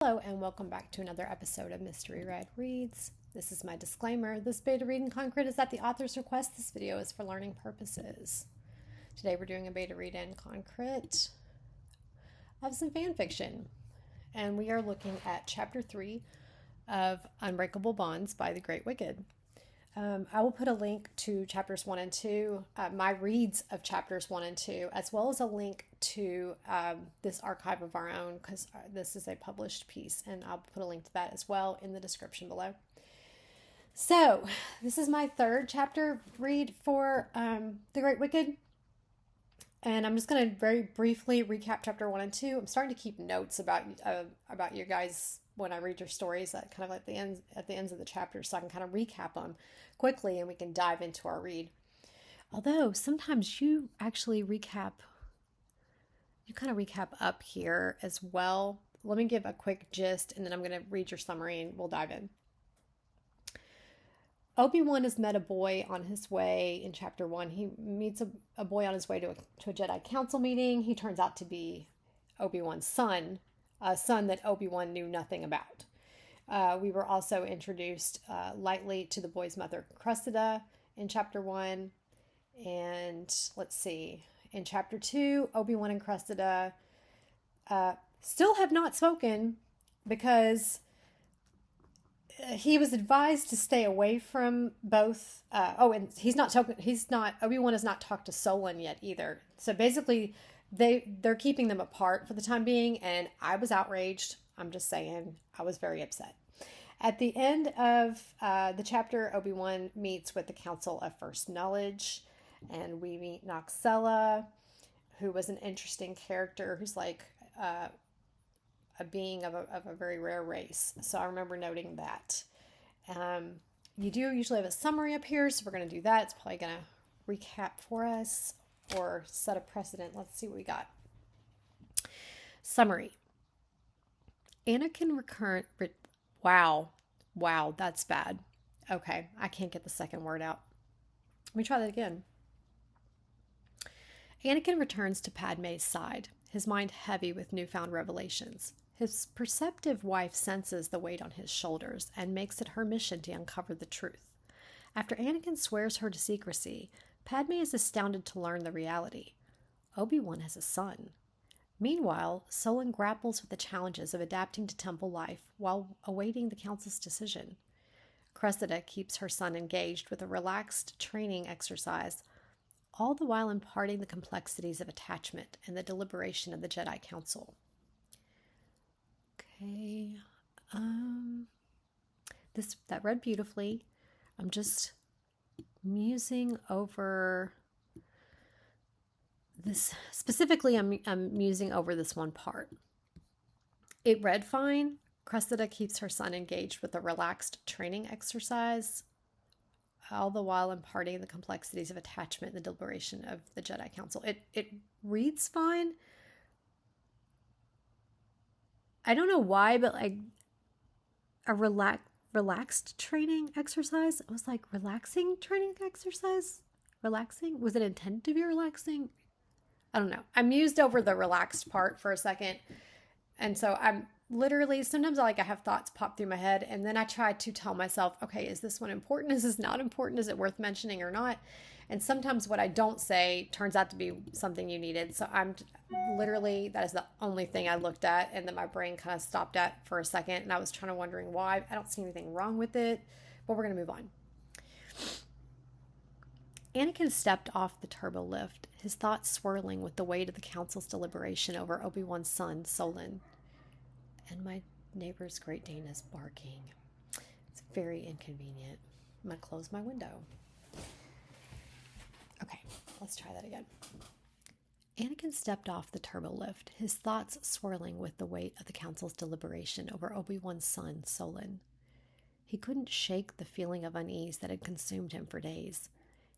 Hello and welcome back to another episode of Mystery Read Reads. This is my disclaimer. This beta read in concrete is at the author's request. This video is for learning purposes. Today we're doing a beta read in concrete of some fan fiction. And we are looking at Chapter 3 of Unbreakable Bonds by TheGreatWicked. I will put a link to chapters 1 and 2, my reads of chapters 1 and 2, as well as a link to this archive of our own, because this is a published piece, and I'll put a link to that as well in the description below. So, this is my third chapter read for TheGreatWicked, and I'm just going to very briefly recap chapter 1 and 2. I'm starting to keep notes about you guys when I read your stories at kind of at the ends of the chapter, so I can kind of recap them quickly and we can dive into our read. Although sometimes you actually kind of recap up here as well. Let me give a quick gist and then I'm going to read your summary and we'll dive in. Obi-Wan has met a boy on his way in chapter 1. He meets a boy on his way to a Jedi Council meeting. He turns out to be Obi-Wan's son, a son that Obi-Wan knew nothing about. We were also introduced lightly to the boy's mother, Cressida, in chapter 1. And let's see, in chapter 2, Obi-Wan and Cressida still have not spoken because he was advised to stay away from both. And Obi-Wan has not talked to Solon yet either. So basically, they're keeping them apart for the time being, and I was outraged. I'm just saying, I was very upset. At the end of the chapter, Obi-Wan meets with the Council of First Knowledge, and we meet Noxella, who was an interesting character, who's like a being of a very rare race. So I remember noting that. You do usually have a summary up here, so we're going to do that. It's probably going to recap for us or set a precedent. Let's see what we got. Summary. Anakin Wow, that's bad. Okay, I can't get the second word out. Let me try that again. Anakin returns to Padme's side, his mind heavy with newfound revelations. His perceptive wife senses the weight on his shoulders and makes it her mission to uncover the truth. After Anakin swears her to secrecy, Padme is astounded to learn the reality. Obi-Wan has a son. Meanwhile, Solon grapples with the challenges of adapting to temple life while awaiting the council's decision. Cressida keeps her son engaged with a relaxed training exercise, all the while imparting the complexities of attachment and the deliberation of the Jedi Council. Okay, that read beautifully. I'm just musing over this. Specifically, I'm musing over this one part. It read fine. Cressida keeps her son engaged with a relaxed training exercise, all the while imparting the complexities of attachment and the deliberation of the Jedi Council. It reads fine. I don't know why, but like a relaxed training exercise. It was like relaxing training exercise. Relaxing? Was it intended to be relaxing? I don't know. I mused over the relaxed part for a second. And so I'm literally, sometimes I have thoughts pop through my head, and then I try to tell myself, okay, is this one important? Is this not important? Is it worth mentioning or not? And sometimes what I don't say turns out to be something you needed. So I'm literally, that is the only thing I looked at, and then my brain kind of stopped at for a second, and I was wondering why. I don't see anything wrong with it, but we're going to move on. Anakin stepped off the turbo lift, his thoughts swirling with the weight of the council's deliberation over Obi-Wan's son, Solon. And my neighbor's Great Dane is barking. It's very inconvenient. I'm going to close my window. Okay, let's try that again. Anakin stepped off the turbo lift, his thoughts swirling with the weight of the council's deliberation over Obi-Wan's son, Solon. He couldn't shake the feeling of unease that had consumed him for days.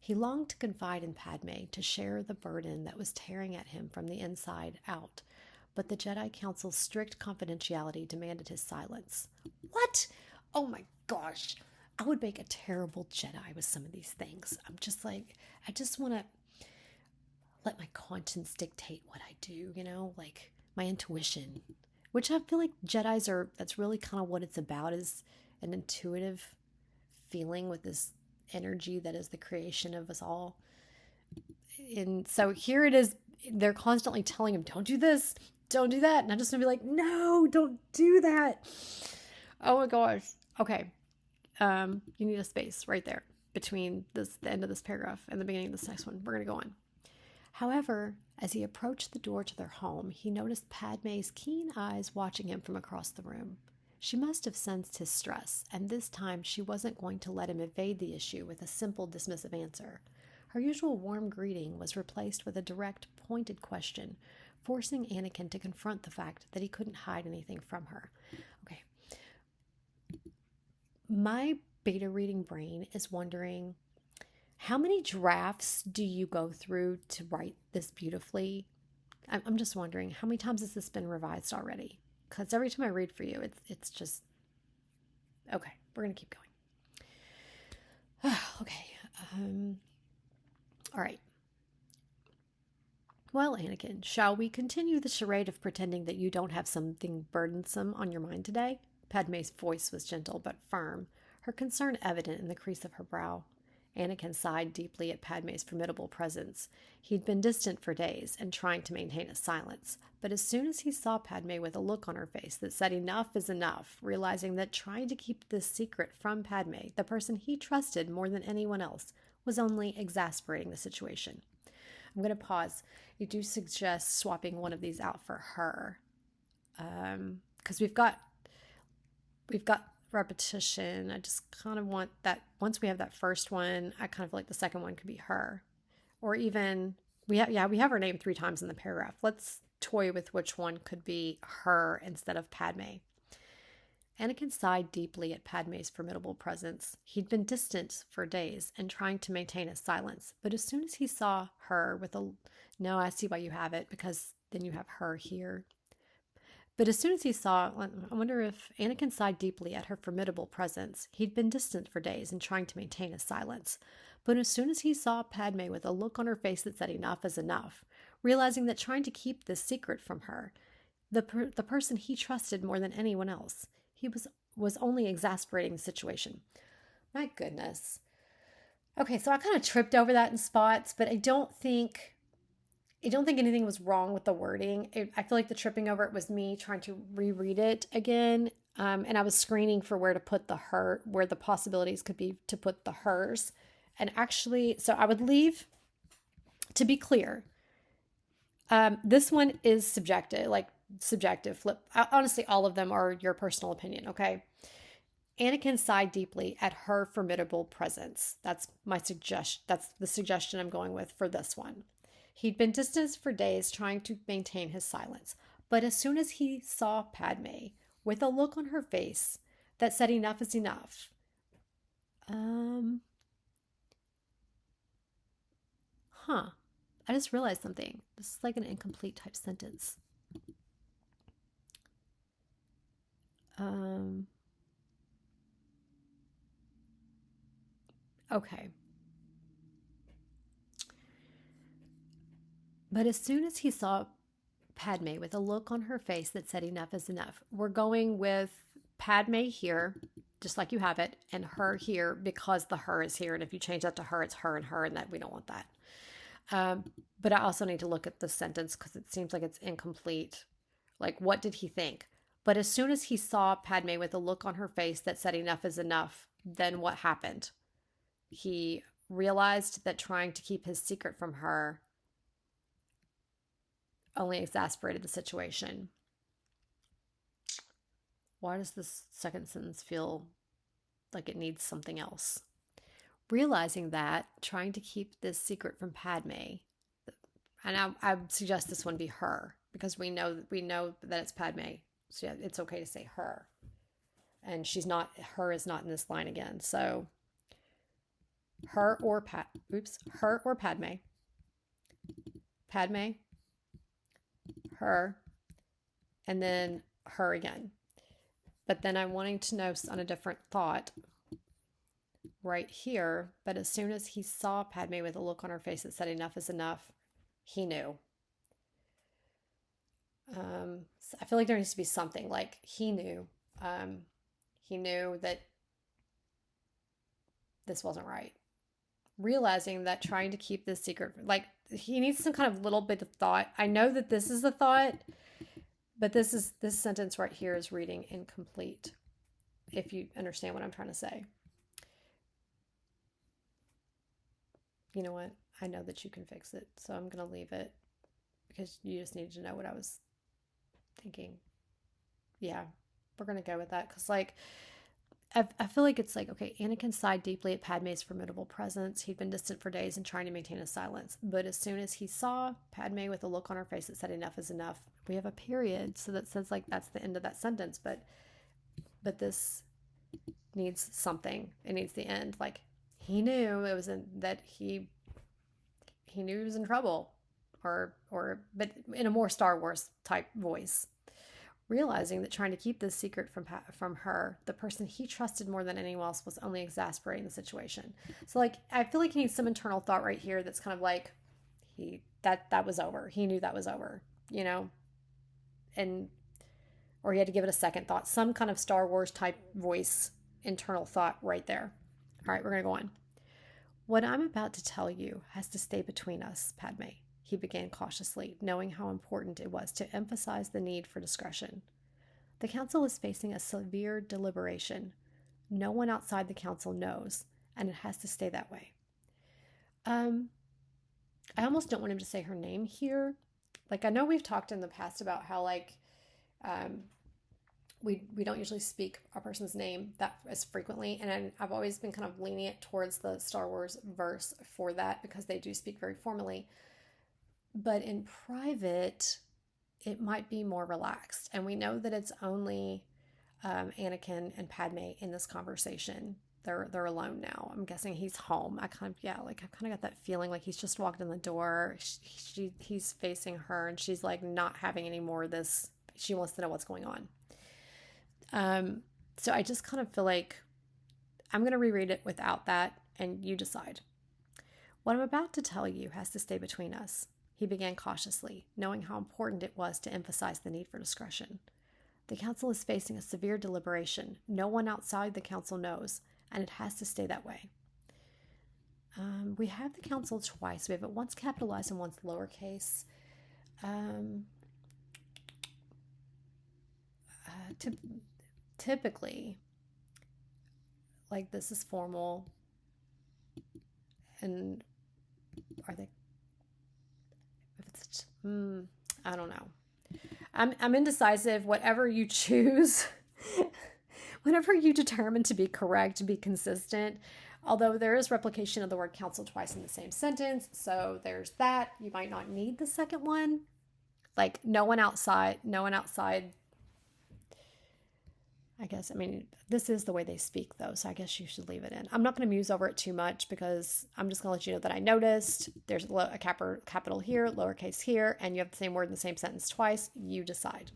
He longed to confide in Padme, to share the burden that was tearing at him from the inside out, but the Jedi Council's strict confidentiality demanded his silence. What? Oh my gosh. I would make a terrible Jedi with some of these things. I'm just like, I just want to let my conscience dictate what I do, like my intuition. which I feel like Jedis are, that's really kind of what it's about, is an intuitive feeling with this energy that is the creation of us all. And so here it is, they're constantly telling him, don't do this, don't do that. And I'm just gonna be like, no, don't do that. Oh my gosh. Okay. You need a space right there between the end of this paragraph and the beginning of this next one. We're gonna go on. However, as he approached the door to their home, he noticed Padme's keen eyes watching him from across the room. She must have sensed his stress, and this time she wasn't going to let him evade the issue with a simple, dismissive answer. Her usual warm greeting was replaced with a direct, pointed question, forcing Anakin to confront the fact that he couldn't hide anything from her. Okay. My beta reading brain is wondering, how many drafts do you go through to write this beautifully? I'm just wondering, how many times has this been revised already? Because every time I read for you, it's just, okay, we're going to keep going. Okay. All right. Well, Anakin, shall we continue the charade of pretending that you don't have something burdensome on your mind today? Padme's voice was gentle but firm, her concern evident in the crease of her brow. Anakin sighed deeply at Padme's formidable presence. He'd been distant for days and trying to maintain a silence, but as soon as he saw Padme with a look on her face that said enough is enough, realizing that trying to keep this secret from Padme, the person he trusted more than anyone else, was only exasperating the situation. I'm going to pause. You do suggest swapping one of these out for her, because we've got repetition. I just kind of want that once we have that first one, I kind of feel like the second one could be her. Or even we have her name 3 times in the paragraph. Let's toy with which one could be her instead of Padme. Anakin sighed deeply at Padme's formidable presence. He'd been distant for days and trying to maintain a silence, but as soon as he saw her with a no, I see why you have it, because then you have her here. But as soon as he saw, I wonder if Anakin sighed deeply at her formidable presence. He'd been distant for days and trying to maintain a silence. But as soon as he saw Padme with a look on her face that said enough is enough, realizing that trying to keep this secret from her, the person he trusted more than anyone else, he was only exasperating the situation. My goodness. Okay, so I kind of tripped over that in spots, but I don't think anything was wrong with the wording. I feel like the tripping over it was me trying to reread it again. And I was screening for where to put the her, where the possibilities could be to put the hers. And actually, so I would leave, to be clear, this one is subjective. Flip. Honestly, all of them are your personal opinion, okay? Anakin sighed deeply at her formidable presence. That's the suggestion I'm going with for this one. He'd been distant for days trying to maintain his silence, but as soon as he saw Padme, with a look on her face that said enough is enough, I just realized something. This is like an incomplete type sentence. Okay. But as soon as he saw Padme with a look on her face that said enough is enough, we're going with Padme here, just like you have it, and her here because the her is here. And if you change that to her, it's her, and that we don't want that. But I also need to look at the sentence because it seems like it's incomplete. Like, what did he think? But as soon as he saw Padme with a look on her face that said enough is enough, then what happened? He realized that trying to keep his secret from her only exasperated the situation. Why does this second sentence feel like it needs something else? Realizing that, trying to keep this secret from Padme, and I suggest this one be her, because we know that it's Padme, so yeah, it's okay to say her. And her is not in this line again, so her or Padme. Padme, her, and then her again. But then I'm wanting to know on a different thought right here. But as soon as he saw Padme with a look on her face that said enough is enough, he knew. So I feel like there needs to be something like he knew that this wasn't right. Realizing that trying to keep this secret, like he needs some kind of little bit of thought. I know that this is the thought, but this sentence right here is reading incomplete. If you understand what I'm trying to say. You know what? I know that you can fix it, so I'm going to leave it because you just needed to know what I was thinking. Yeah, we're going to go with that because, like, I feel like it's like, okay, Anakin sighed deeply at Padme's formidable presence. He'd been distant for days and trying to maintain his silence. But as soon as he saw Padme with a look on her face that said enough is enough, we have a period. So that says like that's the end of that sentence. But this needs something. It needs the end. Like he knew it was that he knew he was in trouble. But in a more Star Wars type voice. Realizing that trying to keep this secret from her, the person he trusted more than anyone else, was only exasperating the situation. So like I feel like he needs some internal thought right here that's kind of like that was over. He knew that was over, you know? And or he had to give it a second thought. Some kind of Star Wars type voice internal thought right there. All right, we're going to go on. What I'm about to tell you has to stay between us, Padme, he began cautiously, knowing how important it was to emphasize the need for discretion. The council is facing a severe deliberation. No one outside the council knows, and it has to stay that way. I almost don't want him to say her name here. Like I know we've talked in the past about how like we don't usually speak a person's name that as frequently, and I've always been kind of lenient towards the Star Wars verse for that because they do speak very formally. But in private, it might be more relaxed. And we know that it's only Anakin and Padme in this conversation. They're alone now. I'm guessing he's home. I kind of got that feeling like he's just walked in the door. He's facing her, and she's like not having any more of this. She wants to know what's going on. So I just kind of feel like I'm going to reread it without that, and you decide. What I'm about to tell you has to stay between us, he began cautiously, knowing how important it was to emphasize the need for discretion. The council is facing a severe deliberation. No one outside the council knows, and it has to stay that way. We have the council twice. We have it once capitalized and once lowercase. Typically, like this is formal, and are they? If it's, I don't know. I'm indecisive. Whatever you choose, whenever you determine to be correct, be consistent. Although there is replication of the word council twice in the same sentence, so there's that. You might not need the second one. Like no one outside. I guess, I mean, this is the way they speak, though, so I guess you should leave it in. I'm not going to muse over it too much because I'm just going to let you know that I noticed there's a capital here, lowercase here, and you have the same word in the same sentence twice. You decide.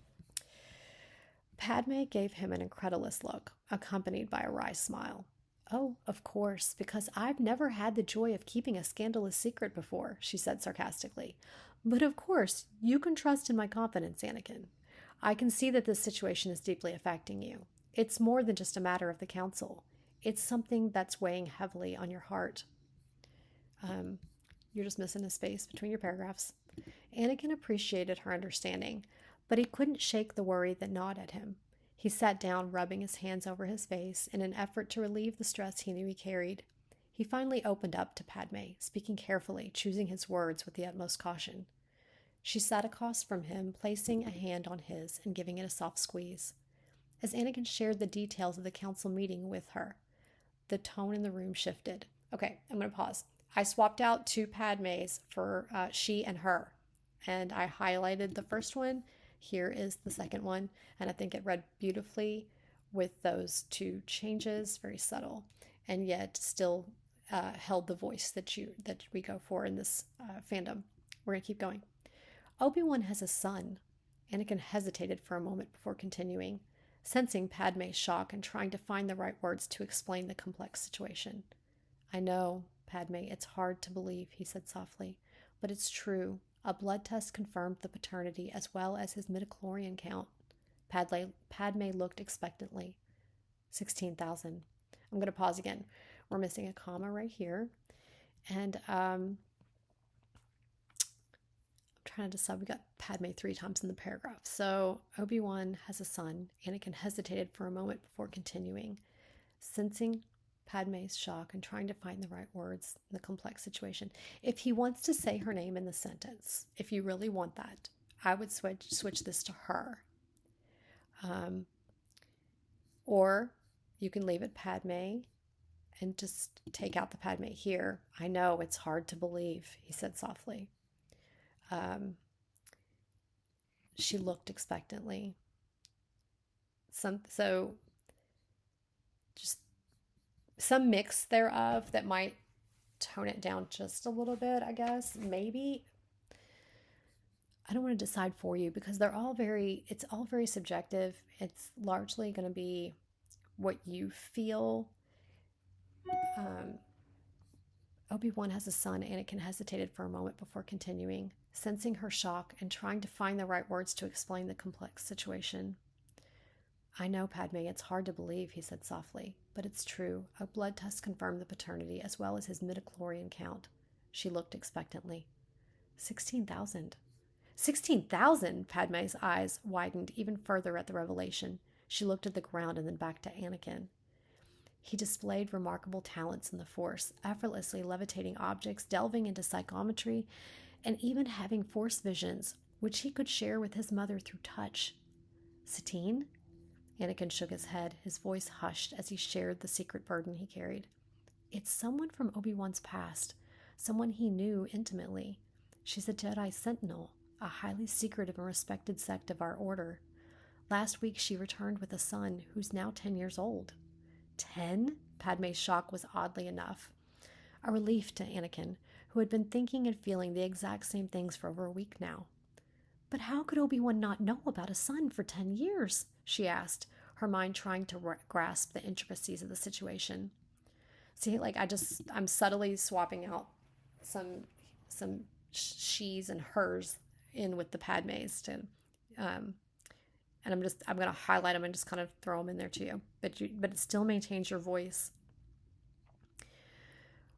Padme gave him an incredulous look, accompanied by a wry smile. Oh, of course, because I've never had the joy of keeping a scandalous secret before, she said sarcastically. But of course, you can trust in my confidence, Anakin. I can see that this situation is deeply affecting you. It's more than just a matter of the council. It's something that's weighing heavily on your heart. You're just missing a space between your paragraphs. Anakin appreciated her understanding, but he couldn't shake the worry that gnawed at him. He sat down, rubbing his hands over his face in an effort to relieve the stress he knew he carried. He finally opened up to Padme, speaking carefully, choosing his words with the utmost caution. She sat across from him, placing a hand on his and giving it a soft squeeze. As Anakin shared the details of the council meeting with her, the tone in the room shifted. Okay, I'm going to pause. I swapped out two Padmes for she and her, and I highlighted the first one. Here is the second one, and I think it read beautifully with those two changes, very subtle, and yet still held the voice that we go for in this fandom. We're going to keep going. Obi-Wan has a son. Anakin hesitated for a moment before continuing, sensing Padme's shock and trying to find the right words to explain the complex situation. I know, Padme, it's hard to believe, he said softly, but it's true. A blood test confirmed the paternity as well as his midichlorian count. Padme looked expectantly. 16,000. I'm going to pause again. We're missing a comma right here. And I'm trying to decide. We got Padme 3 times in the paragraph. So Obi-Wan has a son. Anakin hesitated for a moment before continuing. Sensing Padme's shock and trying to find the right words in the complex situation. If he wants to say her name in the sentence, if you really want that, I would switch this to her. Or you can leave it Padme and just take out the Padme here. I know it's hard to believe, he said softly. She looked expectantly. So just some mix thereof that might tone it down just a little bit, I guess. Maybe. I don't want to decide for you because it's all very subjective. It's largely going to be what you feel. Obi-Wan has a son. Anakin hesitated for a moment before continuing, sensing her shock and trying to find the right words to explain the complex situation. I know, Padme, it's hard to believe, he said softly, but it's true. A blood test confirmed the paternity as well as his midichlorian count. She looked expectantly. 16,000. 16,000! Padme's eyes widened even further at the revelation. She looked at the ground and then back to Anakin. He displayed remarkable talents in the Force, effortlessly levitating objects, delving into psychometry, and even having Force visions, which he could share with his mother through touch. Satine? Anakin shook his head, his voice hushed as he shared the secret burden he carried. It's someone from Obi-Wan's past, someone he knew intimately. She's a Jedi Sentinel, a highly secretive and respected sect of our order. Last week she returned with a son who's now 10 years old. 10? Padme's shock was oddly enough a relief to Anakin, who had been thinking and feeling the exact same things for over a week now. But how could Obi-Wan not know about a son for 10 years? She asked, her mind trying to grasp the intricacies of the situation. See, I'm subtly swapping out some she's and hers in with the Padmes and I'm going to highlight them and just kind of throw them in there too. But it still maintains your voice.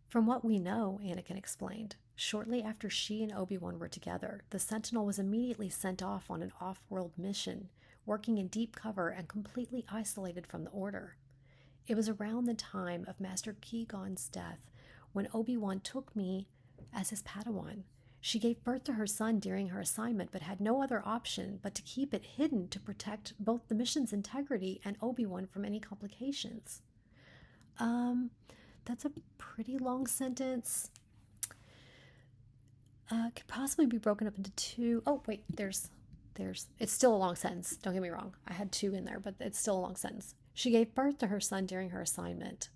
From what we know, Anakin explained, shortly after she and Obi-Wan were together, the Sentinel was immediately sent off on an off-world mission, working in deep cover and completely isolated from the Order. It was around the time of Master Qui-Gon's death when Obi-Wan took me as his Padawan. She gave birth to her son during her assignment, but had no other option but to keep it hidden to protect both the mission's integrity and Obi-Wan from any complications. That's a pretty long sentence. Could possibly be broken up into two. Oh, wait, there's, it's still a long sentence. Don't get me wrong. I had two in there, but it's still a long sentence. She gave birth to her son during her assignment,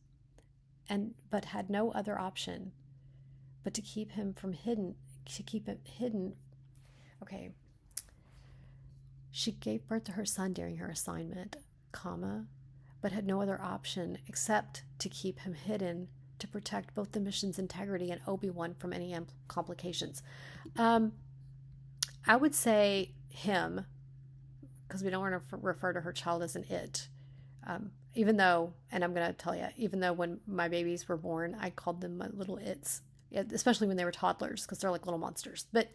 but had no other option but to keep it hidden. Okay. She gave birth to her son during her assignment, but had no other option except to keep him hidden to protect both the mission's integrity and Obi-Wan from any complications. I would say him, because we don't want to refer to her child as an it. Even though, and I'm going to tell you, even though when my babies were born, I called them my little its, especially when they were toddlers, because they're like little monsters. But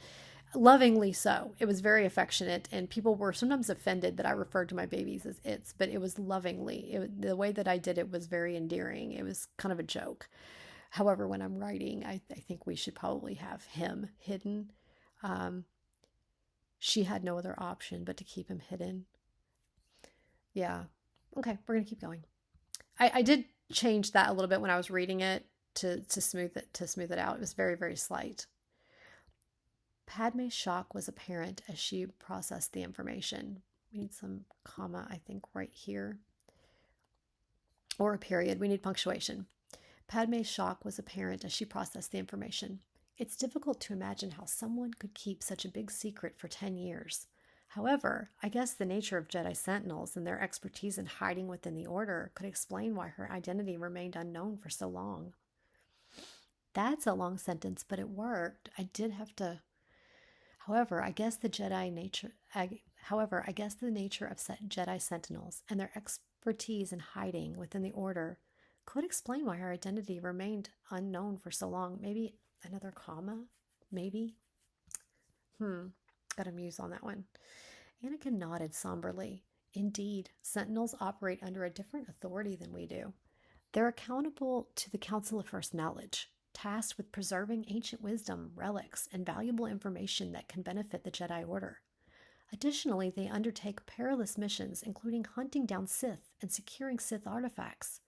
lovingly so. It was very affectionate, and people were sometimes offended that I referred to my babies as its, but it was lovingly. The way that I did it was very endearing. It was kind of a joke. However, when I'm writing, I think we should probably have him hidden. She had no other option but to keep him hidden. Yeah. Okay, we're going to keep going. I did change that a little bit when I was reading it to smooth it out. It was very, very slight. Padme's shock was apparent as she processed the information. We need some comma, I think, right here. Or a period. We need punctuation. Padme's shock was apparent as she processed the information. It's difficult to imagine how someone could keep such a big secret for 10 years. However, I guess the nature of Jedi Sentinels and their expertise in hiding within the Order could explain why her identity remained unknown for so long. That's a long sentence, but it worked. I did have to However, I guess the Jedi nature. However, I guess the nature of Jedi Sentinels and their expertise in hiding within the Order could explain why her identity remained unknown for so long. Maybe another comma? Maybe? Gotta muse on that one. Anakin nodded somberly. Indeed, Sentinels operate under a different authority than we do. They're accountable to the Council of First Knowledge, tasked with preserving ancient wisdom, relics, and valuable information that can benefit the Jedi Order. Additionally, they undertake perilous missions, including hunting down Sith and securing Sith artifacts.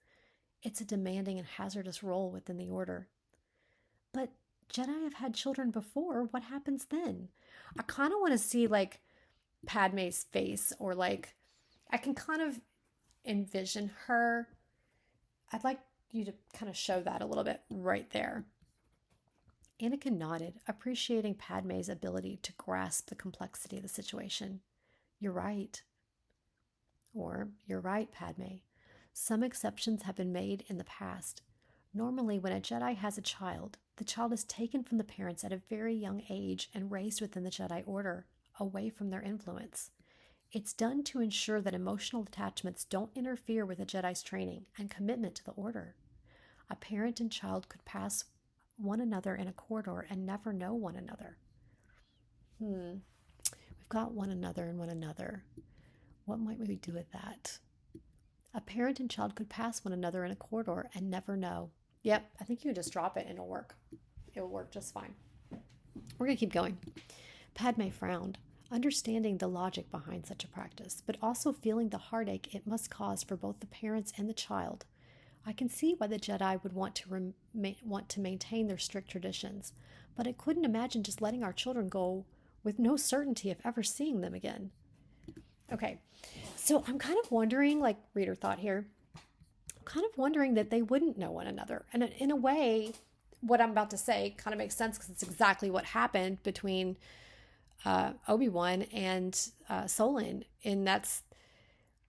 It's a demanding and hazardous role within the Order. But Jedi have had children before. What happens then? I kind of want to see, like, Padme's face, or, like, I can kind of envision her. I'd like you to kind of show that a little bit right there. Anakin nodded, appreciating Padme's ability to grasp the complexity of the situation. You're right. Or, you're right, Padme. Some exceptions have been made in the past. Normally, when a Jedi has a child, the child is taken from the parents at a very young age and raised within the Jedi Order, away from their influence. It's done to ensure that emotional attachments don't interfere with a Jedi's training and commitment to the Order. A parent and child could pass one another in a corridor and never know one another. We've got one another and one another. What might we do with that? A parent and child could pass one another in a corridor and never know. Yep, I think you can just drop it and it'll work. It'll work just fine. We're going to keep going. Padme frowned, understanding the logic behind such a practice, but also feeling the heartache it must cause for both the parents and the child. I can see why the Jedi would want to maintain their strict traditions, but I couldn't imagine just letting our children go with no certainty of ever seeing them again. Okay, so I'm kind of wondering, like, reader thought here, I'm kind of wondering that they wouldn't know one another. And in a way, what I'm about to say kind of makes sense because it's exactly what happened between Obi-Wan and Solon. And that's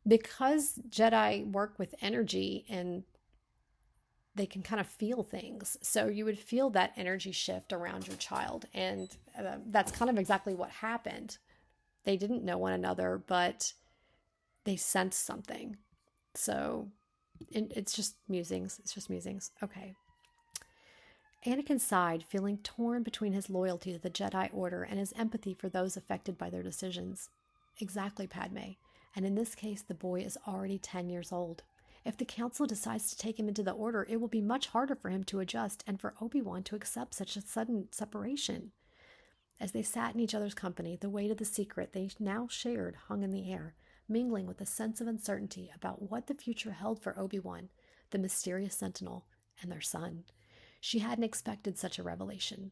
because Jedi work with energy and they can kind of feel things. So you would feel that energy shift around your child. And that's kind of exactly what happened. They didn't know one another, but they sensed something. So it's just musings. It's just musings. Okay. Anakin sighed, feeling torn between his loyalty to the Jedi Order and his empathy for those affected by their decisions. Exactly, Padme. And in this case, the boy is already 10 years old. If the Council decides to take him into the Order, it will be much harder for him to adjust and for Obi-Wan to accept such a sudden separation. As they sat in each other's company, the weight of the secret they now shared hung in the air, mingling with a sense of uncertainty about what the future held for Obi-Wan, the mysterious Sentinel, and their son. She hadn't expected such a revelation.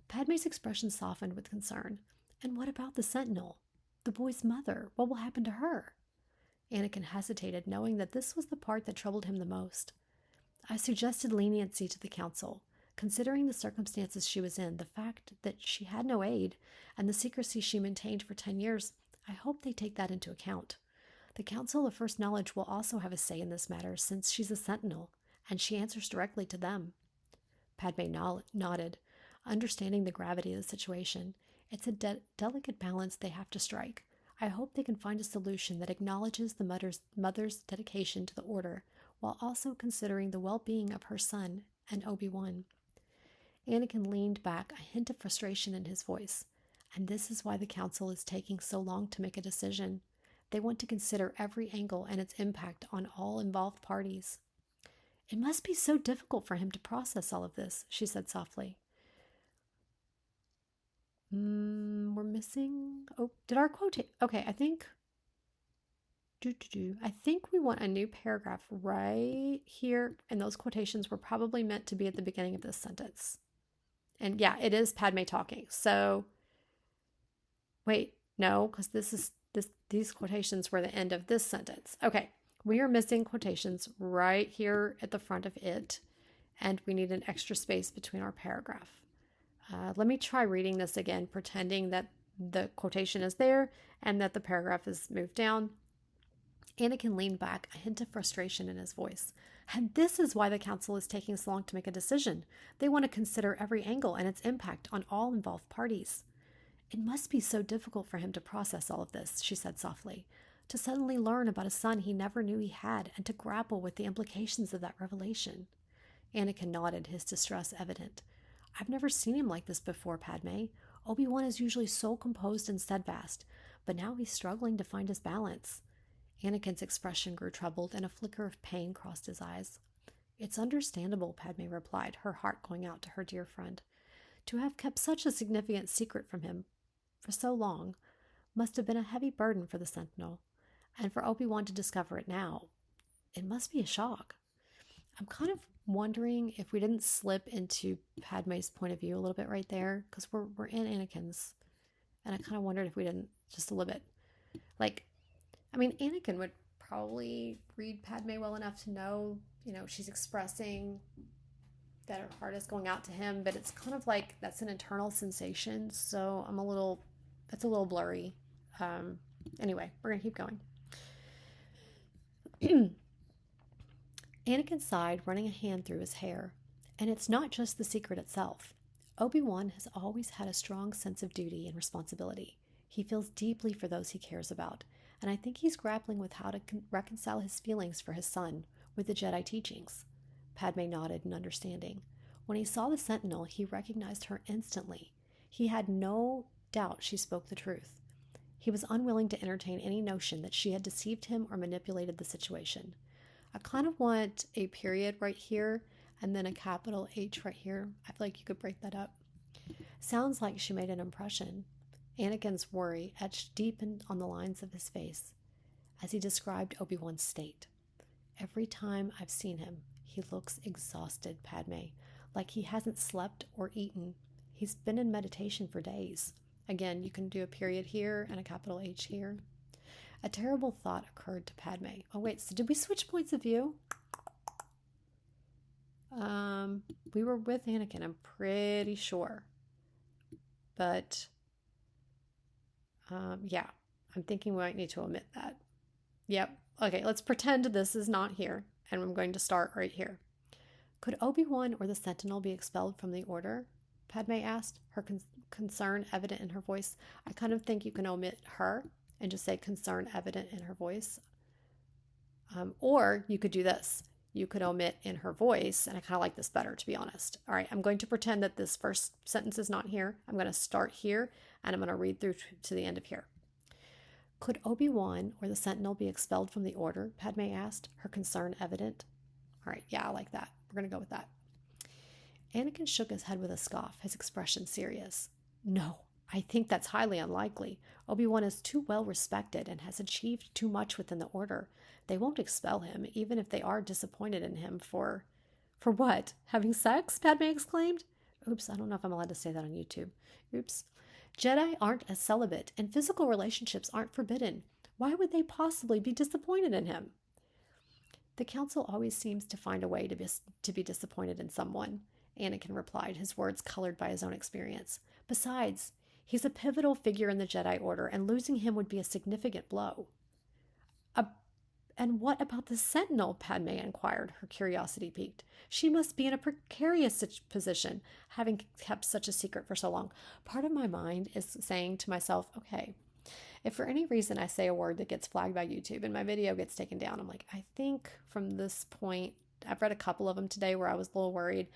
Padme's expression softened with concern. And what about the Sentinel? The boy's mother? What will happen to her? Anakin hesitated, knowing that this was the part that troubled him the most. I suggested leniency to the Council. Considering the circumstances she was in, the fact that she had no aid, and the secrecy she maintained for 10 years, I hope they take that into account. The Council of First Knowledge will also have a say in this matter, since she's a Sentinel, and she answers directly to them. Padme nodded, understanding the gravity of the situation. It's a delicate balance they have to strike. I hope they can find a solution that acknowledges the mother's dedication to the Order, while also considering the well-being of her son and Obi-Wan. Anakin leaned back, a hint of frustration in his voice. And this is why the Council is taking so long to make a decision. They want to consider every angle and its impact on all involved parties. It must be so difficult for him to process all of this, she said softly. We're missing... Oh, did our quote... Okay, I think... I think we want a new paragraph right here, and those quotations were probably meant to be at the beginning of this sentence. And yeah, it is Padme talking. So, wait, no, because these quotations were the end of this sentence. Okay, we are missing quotations right here at the front of it, and we need an extra space between our paragraph. Let me try reading this again, pretending that the quotation is there and that the paragraph is moved down. Anakin leaned back, a hint of frustration in his voice. And this is why the Council is taking so long to make a decision. They want to consider every angle and its impact on all involved parties. It must be so difficult for him to process all of this, she said softly, to suddenly learn about a son he never knew he had and to grapple with the implications of that revelation. Anakin nodded, his distress evident. I've never seen him like this before, Padme. Obi-Wan is usually so composed and steadfast, but now he's struggling to find his balance. Anakin's expression grew troubled, and a flicker of pain crossed his eyes. It's understandable, Padme replied, her heart going out to her dear friend. To have kept such a significant secret from him for so long must have been a heavy burden for the Sentinel, and for Obi-Wan to discover it now, it must be a shock. I'm kind of wondering if we didn't slip into Padme's point of view a little bit right there, because we're in Anakin's, and I kind of wondered if we didn't just a little bit. Like, I mean, Anakin would probably read Padme well enough to know, she's expressing that her heart is going out to him, but it's kind of like that's an internal sensation, so it's a little blurry. Anyway, we're gonna keep going. Anakin sighed, running a hand through his hair. And it's not just the secret itself. Obi-Wan has always had a strong sense of duty and responsibility. He feels deeply for those he cares about, and I think he's grappling with how to reconcile his feelings for his son with the Jedi teachings. Padme nodded in understanding. When he saw the Sentinel, he recognized her instantly. He had no doubt she spoke the truth. He was unwilling to entertain any notion that she had deceived him or manipulated the situation. I kind of want a period right here and then a capital H right here. I feel like you could break that up. Sounds like she made an impression. Anakin's worry etched deep on the lines of his face as he described Obi-Wan's state. Every time I've seen him, he looks exhausted, Padme, like he hasn't slept or eaten. He's been in meditation for days. Again, you can do a period here and a capital H here. A terrible thought occurred to Padme. Oh, wait, so did we switch points of view? We were with Anakin, I'm pretty sure. But, yeah, I'm thinking we might need to omit that. Yep. Okay, let's pretend this is not here, and I'm going to start right here. Could Obi-Wan or the Sentinel be expelled from the Order? Padme asked, her concern evident in her voice. I kind of think you can omit her and just say concern evident in her voice. Or you could do this. You could omit in her voice, and I kind of like this better, to be honest. All right, I'm going to pretend that this first sentence is not here. I'm going to start here, and I'm going to read through to the end of here. Could Obi-Wan or the Sentinel be expelled from the Order? Padme asked, her concern evident. All right, yeah, I like that. We're going to go with that. Anakin shook his head with a scoff, his expression serious. No, I think that's highly unlikely. Obi-Wan is too well respected and has achieved too much within the Order. They won't expel him, even if they are disappointed in him for what? Having sex? Padme exclaimed. Oops, I don't know if I'm allowed to say that on YouTube. Oops. Jedi aren't as celibate, and physical relationships aren't forbidden. Why would they possibly be disappointed in him? The Council always seems to find a way to be disappointed in someone, Anakin replied, his words colored by his own experience. Besides, he's a pivotal figure in the Jedi Order, and losing him would be a significant blow. And what about the Sentinel? Padme inquired, her curiosity piqued. She must be in a precarious position, having kept such a secret for so long. Part of my mind is saying to myself, okay, if for any reason I say a word that gets flagged by YouTube and my video gets taken down, I'm like, I think from this point, I've read a couple of them today where I was a little worried.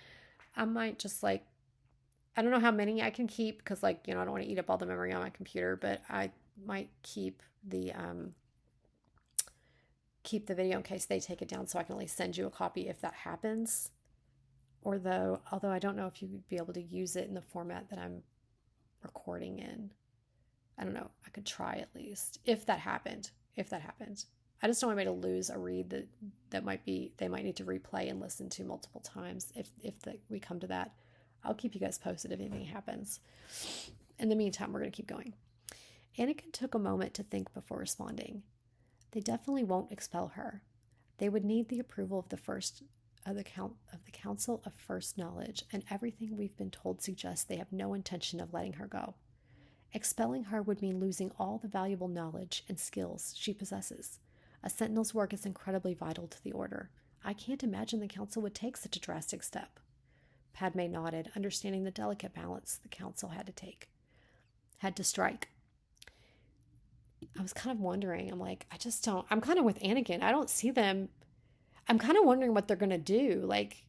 I might just I don't know how many I can keep because I don't want to eat up all the memory on my computer, but I might keep the video in case they take it down so I can at least send you a copy if that happens. Although I don't know if you would be able to use it in the format that I'm recording in. I don't know. I could try at least if that happened. I just don't want anybody to lose a read they might need to replay and listen to multiple times if we come to that. I'll keep you guys posted if anything happens. In the meantime, we're going to keep going. Anakin took a moment to think before responding. They definitely won't expel her. They would need the approval of the Council of First Knowledge, and everything we've been told suggests they have no intention of letting her go. Expelling her would mean losing all the valuable knowledge and skills she possesses. A Sentinel's work is incredibly vital to the Order. I can't imagine the Council would take such a drastic step. Padme nodded, understanding the delicate balance the Council had to take. had to strike. I was kind of wondering, I'm like, I'm kind of with Anakin. I don't see them. I'm kind of wondering what they're going to do, like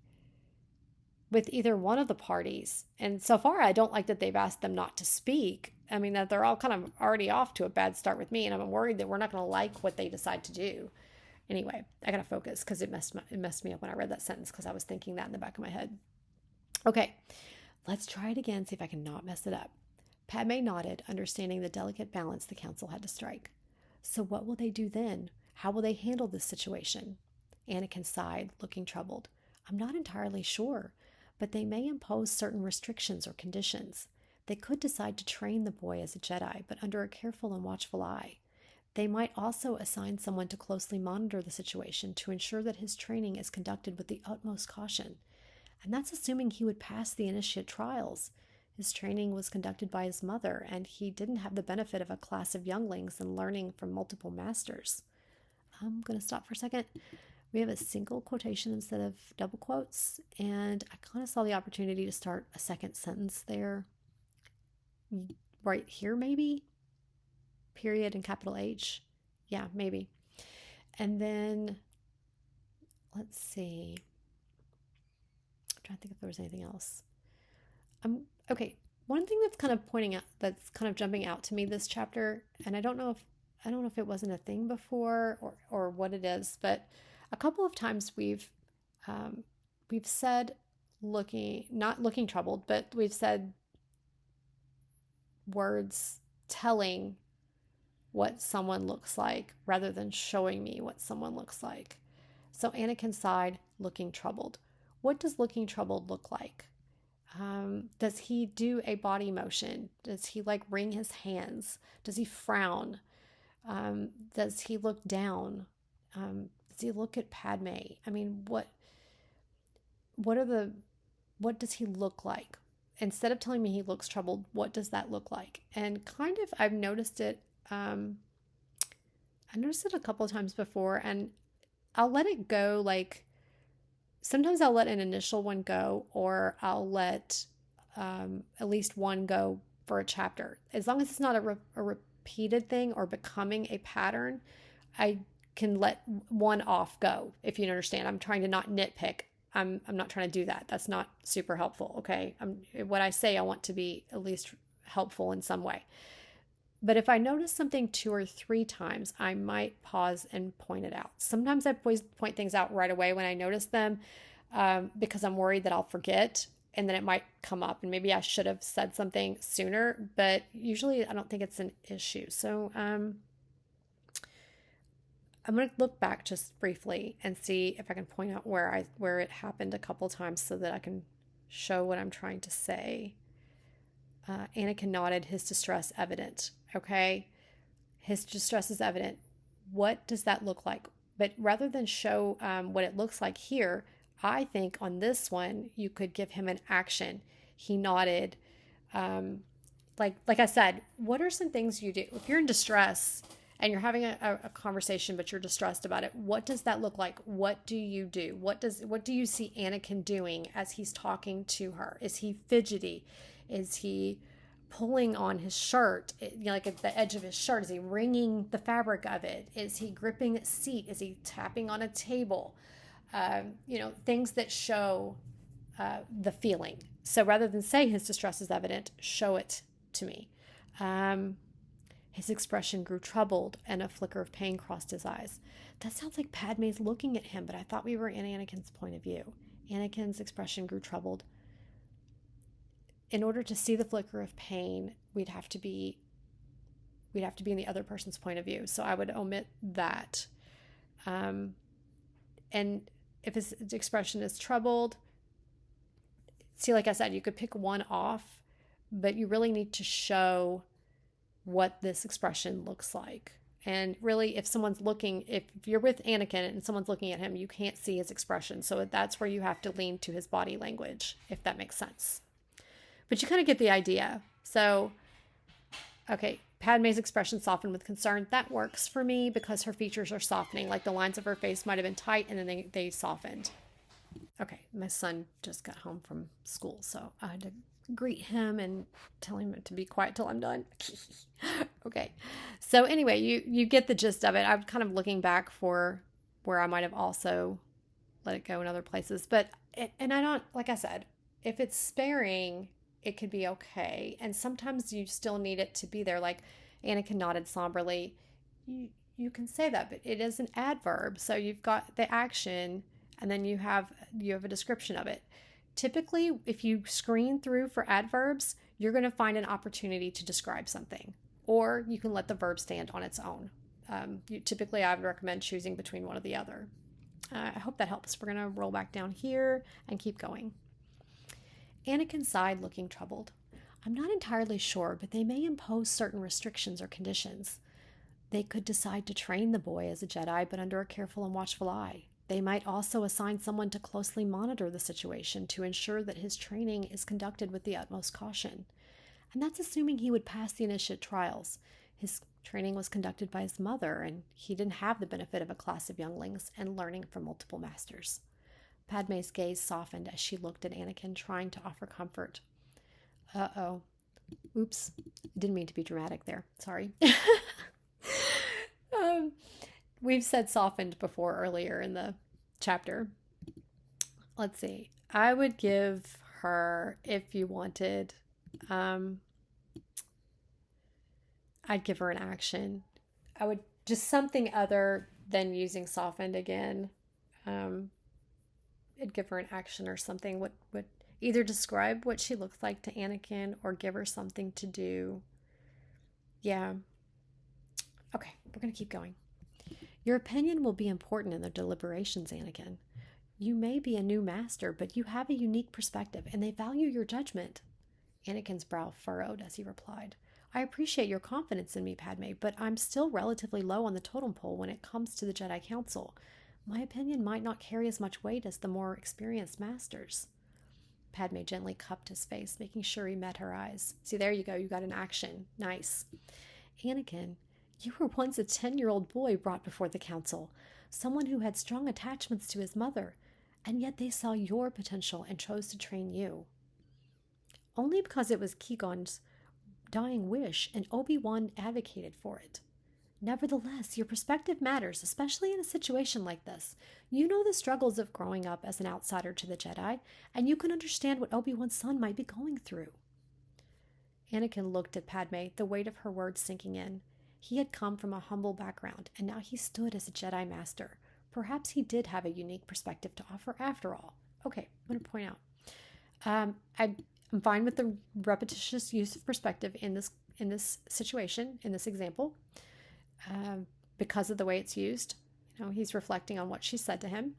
with either one of the parties. And so far, I don't like that they've asked them not to speak. I mean, that they're all kind of already off to a bad start with me. And I'm worried that we're not going to like what they decide to do. Anyway, I got to focus because it messed me up when I read that sentence because I was thinking that in the back of my head. Okay, let's try it again, see if I can not mess it up. Padme nodded, understanding the delicate balance the council had to strike. So what will they do then? How will they handle this situation? Anakin sighed, looking troubled. I'm not entirely sure, but they may impose certain restrictions or conditions. They could decide to train the boy as a Jedi, but under a careful and watchful eye. They might also assign someone to closely monitor the situation to ensure that his training is conducted with the utmost caution. And that's assuming he would pass the initiate trials. His training was conducted by his mother, and he didn't have the benefit of a class of younglings and learning from multiple masters. I'm going to stop for a second. We have a single quotation instead of double quotes, and I kind of saw the opportunity to start a second sentence there. Right here, maybe? Period and capital H. Yeah, maybe. And then, let's see. I'm trying to think if there was anything else. Okay, one thing that's kind of jumping out to me this chapter, and I don't know if it wasn't a thing before or what it is, but a couple of times we've said not looking troubled, but we've said words telling what someone looks like rather than showing me what someone looks like. So Anakin sighed, looking troubled. What does looking troubled look like? Does he do a body motion? Does he like wring his hands? Does he frown? Does he look down? Does he look at Padme? I mean, what does he look like? Instead of telling me he looks troubled, what does that look like? And kind of, I've noticed it. I noticed it a couple of times before, and I'll let it go. Like sometimes I'll let an initial one go, or I'll let at least one go for a chapter. As long as it's not a repeated thing or becoming a pattern, I can let one off go, if you understand. I'm trying to not nitpick. I'm not trying to do that. That's not super helpful, okay? What I say, I want to be at least helpful in some way. But if I notice something 2 or 3 times, I might pause and point it out. Sometimes I point things out right away when I notice them because I'm worried that I'll forget and then it might come up and maybe I should have said something sooner, but usually I don't think it's an issue. So I'm going to look back just briefly and see if I can point out where it happened a couple times so that I can show what I'm trying to say. Anakin nodded, his distress evident. Okay, his distress is evident. What does that look like? But rather than show what it looks like here, I think on this one you could give him an action. He nodded. Like I said, what are some things you do if you're in distress and you're having a conversation but you're distressed about it? What does that look like? What do you do? What do you see Anakin doing as he's talking to her? Is he fidgety? Is he pulling on his shirt, like at the edge of his shirt? Is he wringing the fabric of it? Is he gripping a seat? Is he tapping on a table? Things that show the feeling. So rather than say his distress is evident, show it to me. His expression grew troubled and a flicker of pain crossed his eyes. That sounds like Padme's looking at him, but I thought we were in Anakin's point of view. Anakin's expression grew troubled. In order to see the flicker of pain, we'd have to be in the other person's point of view. So I would omit that. And if his expression is troubled, see, like I said, you could pick one off, but you really need to show what this expression looks like. And really, if you're with Anakin and someone's looking at him, you can't see his expression. So that's where you have to lean to his body language, if that makes sense. But you kind of get the idea. So, okay, Padme's expression softened with concern. That works for me because her features are softening. Like the lines of her face might have been tight and then they softened. Okay, my son just got home from school, so I had to greet him and tell him to be quiet till I'm done. Okay. So anyway, you get the gist of it. I'm kind of looking back for where I might have also let it go in other places. But, and I don't, like I said, if it's sparing, it could be okay. And sometimes you still need it to be there. Like Anakin nodded somberly. You can say that, but it is an adverb. So you've got the action and then you have a description of it. Typically, if you screen through for adverbs, you're going to find an opportunity to describe something, or you can let the verb stand on its own. Typically, I would recommend choosing between one or the other. I hope that helps. We're going to roll back down here and keep going. Anakin sighed, looking troubled. I'm not entirely sure, but they may impose certain restrictions or conditions. They could decide to train the boy as a Jedi, but under a careful and watchful eye. They might also assign someone to closely monitor the situation to ensure that his training is conducted with the utmost caution. And that's assuming he would pass the initiate trials. His training was conducted by his mother, and he didn't have the benefit of a class of younglings and learning from multiple masters. Padme's gaze softened as she looked at Anakin, trying to offer comfort. Uh-oh. Oops. Didn't mean to be dramatic there. Sorry. um, we've said softened before earlier in the chapter. Let's see. I would give her, if you wanted, I'd give her an action. I would just something other than using softened again. I'd give her an action or something. Would either describe what she looks like to Anakin or give her something to do. Yeah. Okay, we're going to keep going. Your opinion will be important in the deliberations, Anakin. You may be a new master, but you have a unique perspective, and they value your judgment. Anakin's brow furrowed as he replied. I appreciate your confidence in me, Padme, but I'm still relatively low on the totem pole when it comes to the Jedi Council. My opinion might not carry as much weight as the more experienced masters. Padme gently cupped his face, making sure he met her eyes. See, there you go. You got an action. Nice. Anakin, you were once a 10-year-old boy brought before the council, someone who had strong attachments to his mother, and yet they saw your potential and chose to train you. Only because it was Qui-Gon's dying wish, and Obi-Wan advocated for it. Nevertheless, your perspective matters, especially in a situation like this. You know the struggles of growing up as an outsider to the Jedi, and you can understand what Obi-Wan's son might be going through. Anakin looked at Padme, the weight of her words sinking in. He had come from a humble background, and now he stood as a Jedi Master. Perhaps he did have a unique perspective to offer after all. Okay, I'm going to point out. I'm fine with the repetitious use of perspective in this situation, in this example, because of the way it's used. You know, he's reflecting on what she said to him.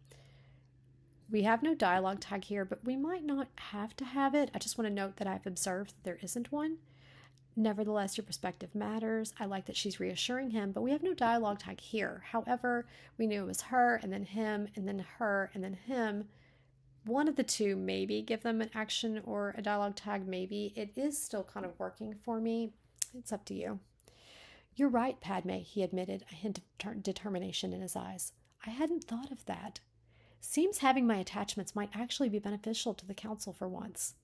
We have no dialogue tag here, but we might not have to have it. I just want to note that I've observed that there isn't one. Nevertheless, your perspective matters. I like that she's reassuring him, but we have no dialogue tag here. However, we knew it was her, and then him, and then her, and then him. One of the two, maybe give them an action or a dialogue tag, maybe. It is still kind of working for me. It's up to you. You're right, Padme, he admitted, a hint of determination in his eyes. I hadn't thought of that. Seems having my attachments might actually be beneficial to the council for once.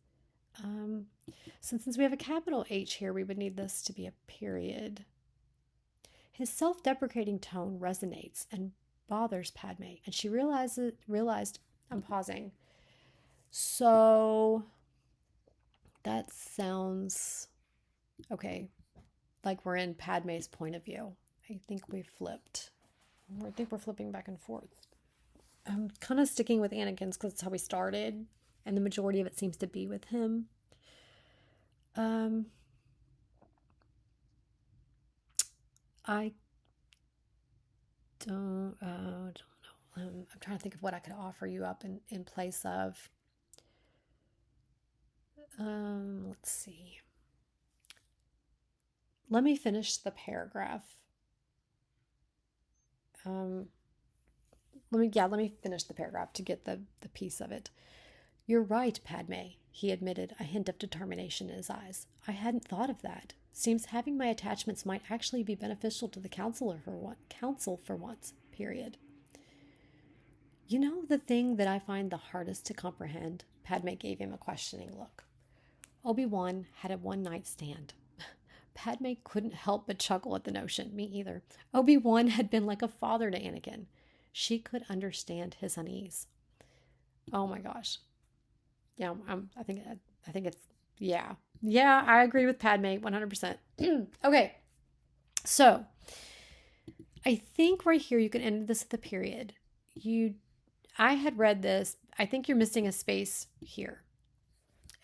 Since we have a capital H here, we would need this to be a period. His self-deprecating tone resonates and bothers Padme, and she realized I'm pausing. So that sounds okay, like we're in Padme's point of view. I think we flipped. I think we're flipping back and forth. I'm kind of sticking with Anakin's because it's how we started, and the majority of it seems to be with him. I don't know. I'm trying to think of what I could offer you up in place of. Let's see. Let me finish the paragraph. Let me finish the paragraph to get the piece of it. You're right, Padme, he admitted, a hint of determination in his eyes. I hadn't thought of that. Seems having my attachments might actually be beneficial to the council for once, period. You know the thing that I find the hardest to comprehend? Padme gave him a questioning look. Obi-Wan had a one-night stand. Padme couldn't help but chuckle at the notion. Me either. Obi-Wan had been like a father to Anakin. She could understand his unease. Oh my gosh. Yeah, I think it's, yeah. Yeah, I agree with Padme 100%. Okay, so I think right here you can end this at the period. I had read this. I think you're missing a space here.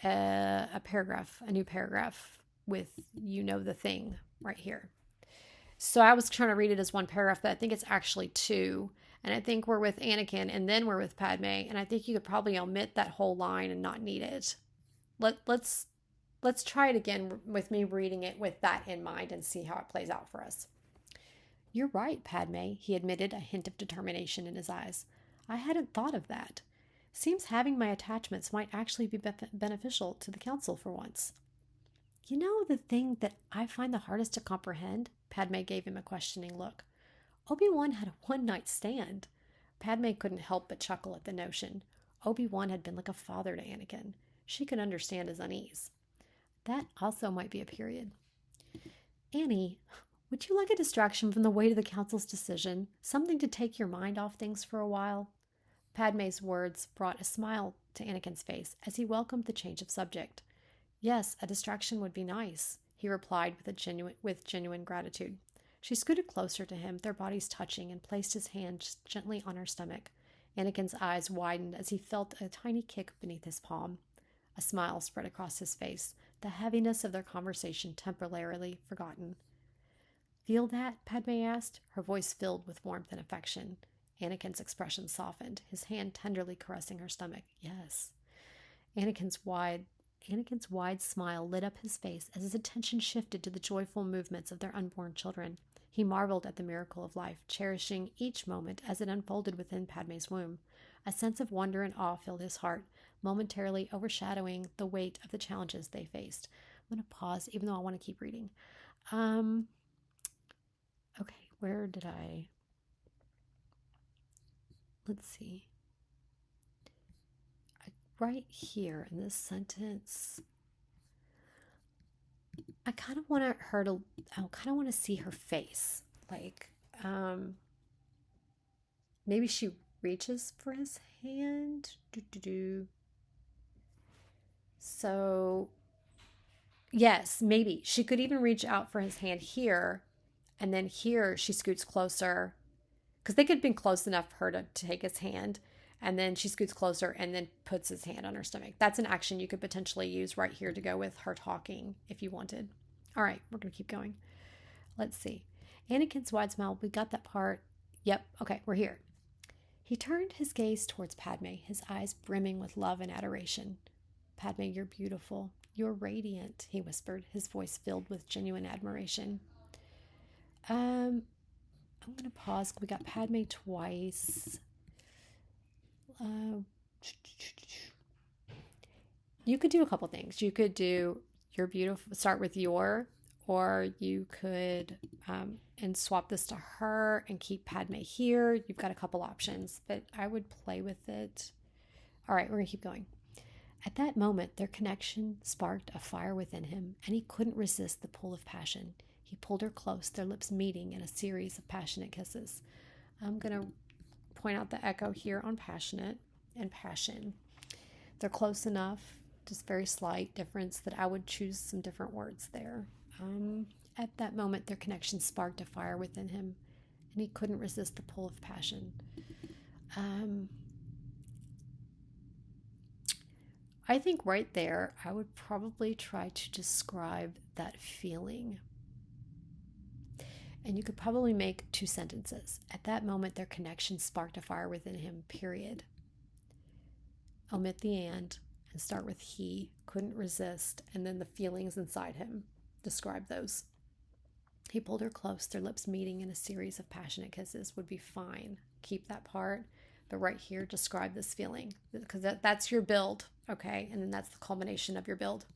A paragraph, a new paragraph with the thing right here. So I was trying to read it as one paragraph, but I think it's actually two. And I think we're with Anakin and then we're with Padme. And I think you could probably omit that whole line and not need it. Let's try it again with me reading it with that in mind and see how it plays out for us. You're right, Padme, he admitted, a hint of determination in his eyes. I hadn't thought of that. Seems having my attachments might actually be beneficial to the council for once. You know the thing that I find the hardest to comprehend? Padme gave him a questioning look. Obi-Wan had a one-night stand. Padme couldn't help but chuckle at the notion. Obi-Wan had been like a father to Anakin. She could understand his unease. That also might be a period. Annie, would you like a distraction from the weight of the council's decision? Something to take your mind off things for a while? Padme's words brought a smile to Anakin's face as he welcomed the change of subject. Yes, a distraction would be nice, he replied with genuine gratitude. She scooted closer to him, their bodies touching, and placed his hand gently on her stomach. Anakin's eyes widened as he felt a tiny kick beneath his palm. A smile spread across his face, the heaviness of their conversation temporarily forgotten. Feel that? Padme asked, her voice filled with warmth and affection. Anakin's expression softened, his hand tenderly caressing her stomach. Yes. Anakin's wide smile lit up his face as his attention shifted to the joyful movements of their unborn children. He marveled at the miracle of life, cherishing each moment as it unfolded within Padme's womb. A sense of wonder and awe filled his heart, momentarily overshadowing the weight of the challenges they faced. I'm going to pause, even though I want to keep reading. Okay, where did I... Let's see. Right here in this sentence, I kind of want to see her face. Like, maybe she reaches for his hand. So, yes, maybe. She could even reach out for his hand here, and then here she scoots closer. Because they could have been close enough for her to take his hand. And then she scoots closer and then puts his hand on her stomach. That's an action you could potentially use right here to go with her talking if you wanted. All right, we're going to keep going. Let's see. Anakin's wide smile. We got that part. Yep. Okay, we're here. He turned his gaze towards Padme, his eyes brimming with love and adoration. Padme, you're beautiful. You're radiant, he whispered, his voice filled with genuine admiration. I'm going to pause. We got Padme twice. You could do a couple things. You could do you're beautiful, start with your, or you could and swap this to her and keep Padme here. You've got a couple options, but I would play with it. All right, we're going to keep going. At that moment, their connection sparked a fire within him, and he couldn't resist the pull of passion. He pulled her close, their lips meeting in a series of passionate kisses. I'm going to point out the echo here on passionate and passion. They're close enough, just very slight difference that I would choose some different words there. At that moment, their connection sparked a fire within him, and he couldn't resist the pull of passion. I think right there, I would probably try to describe that feeling. And you could probably make two sentences. At that moment, their connection sparked a fire within him, period. Omit the and start with he, couldn't resist, and then the feelings inside him. Describe those. He pulled her close, their lips meeting in a series of passionate kisses would be fine. Keep that part. But right here, describe this feeling. Because that's your build, okay? And then that's the culmination of your build.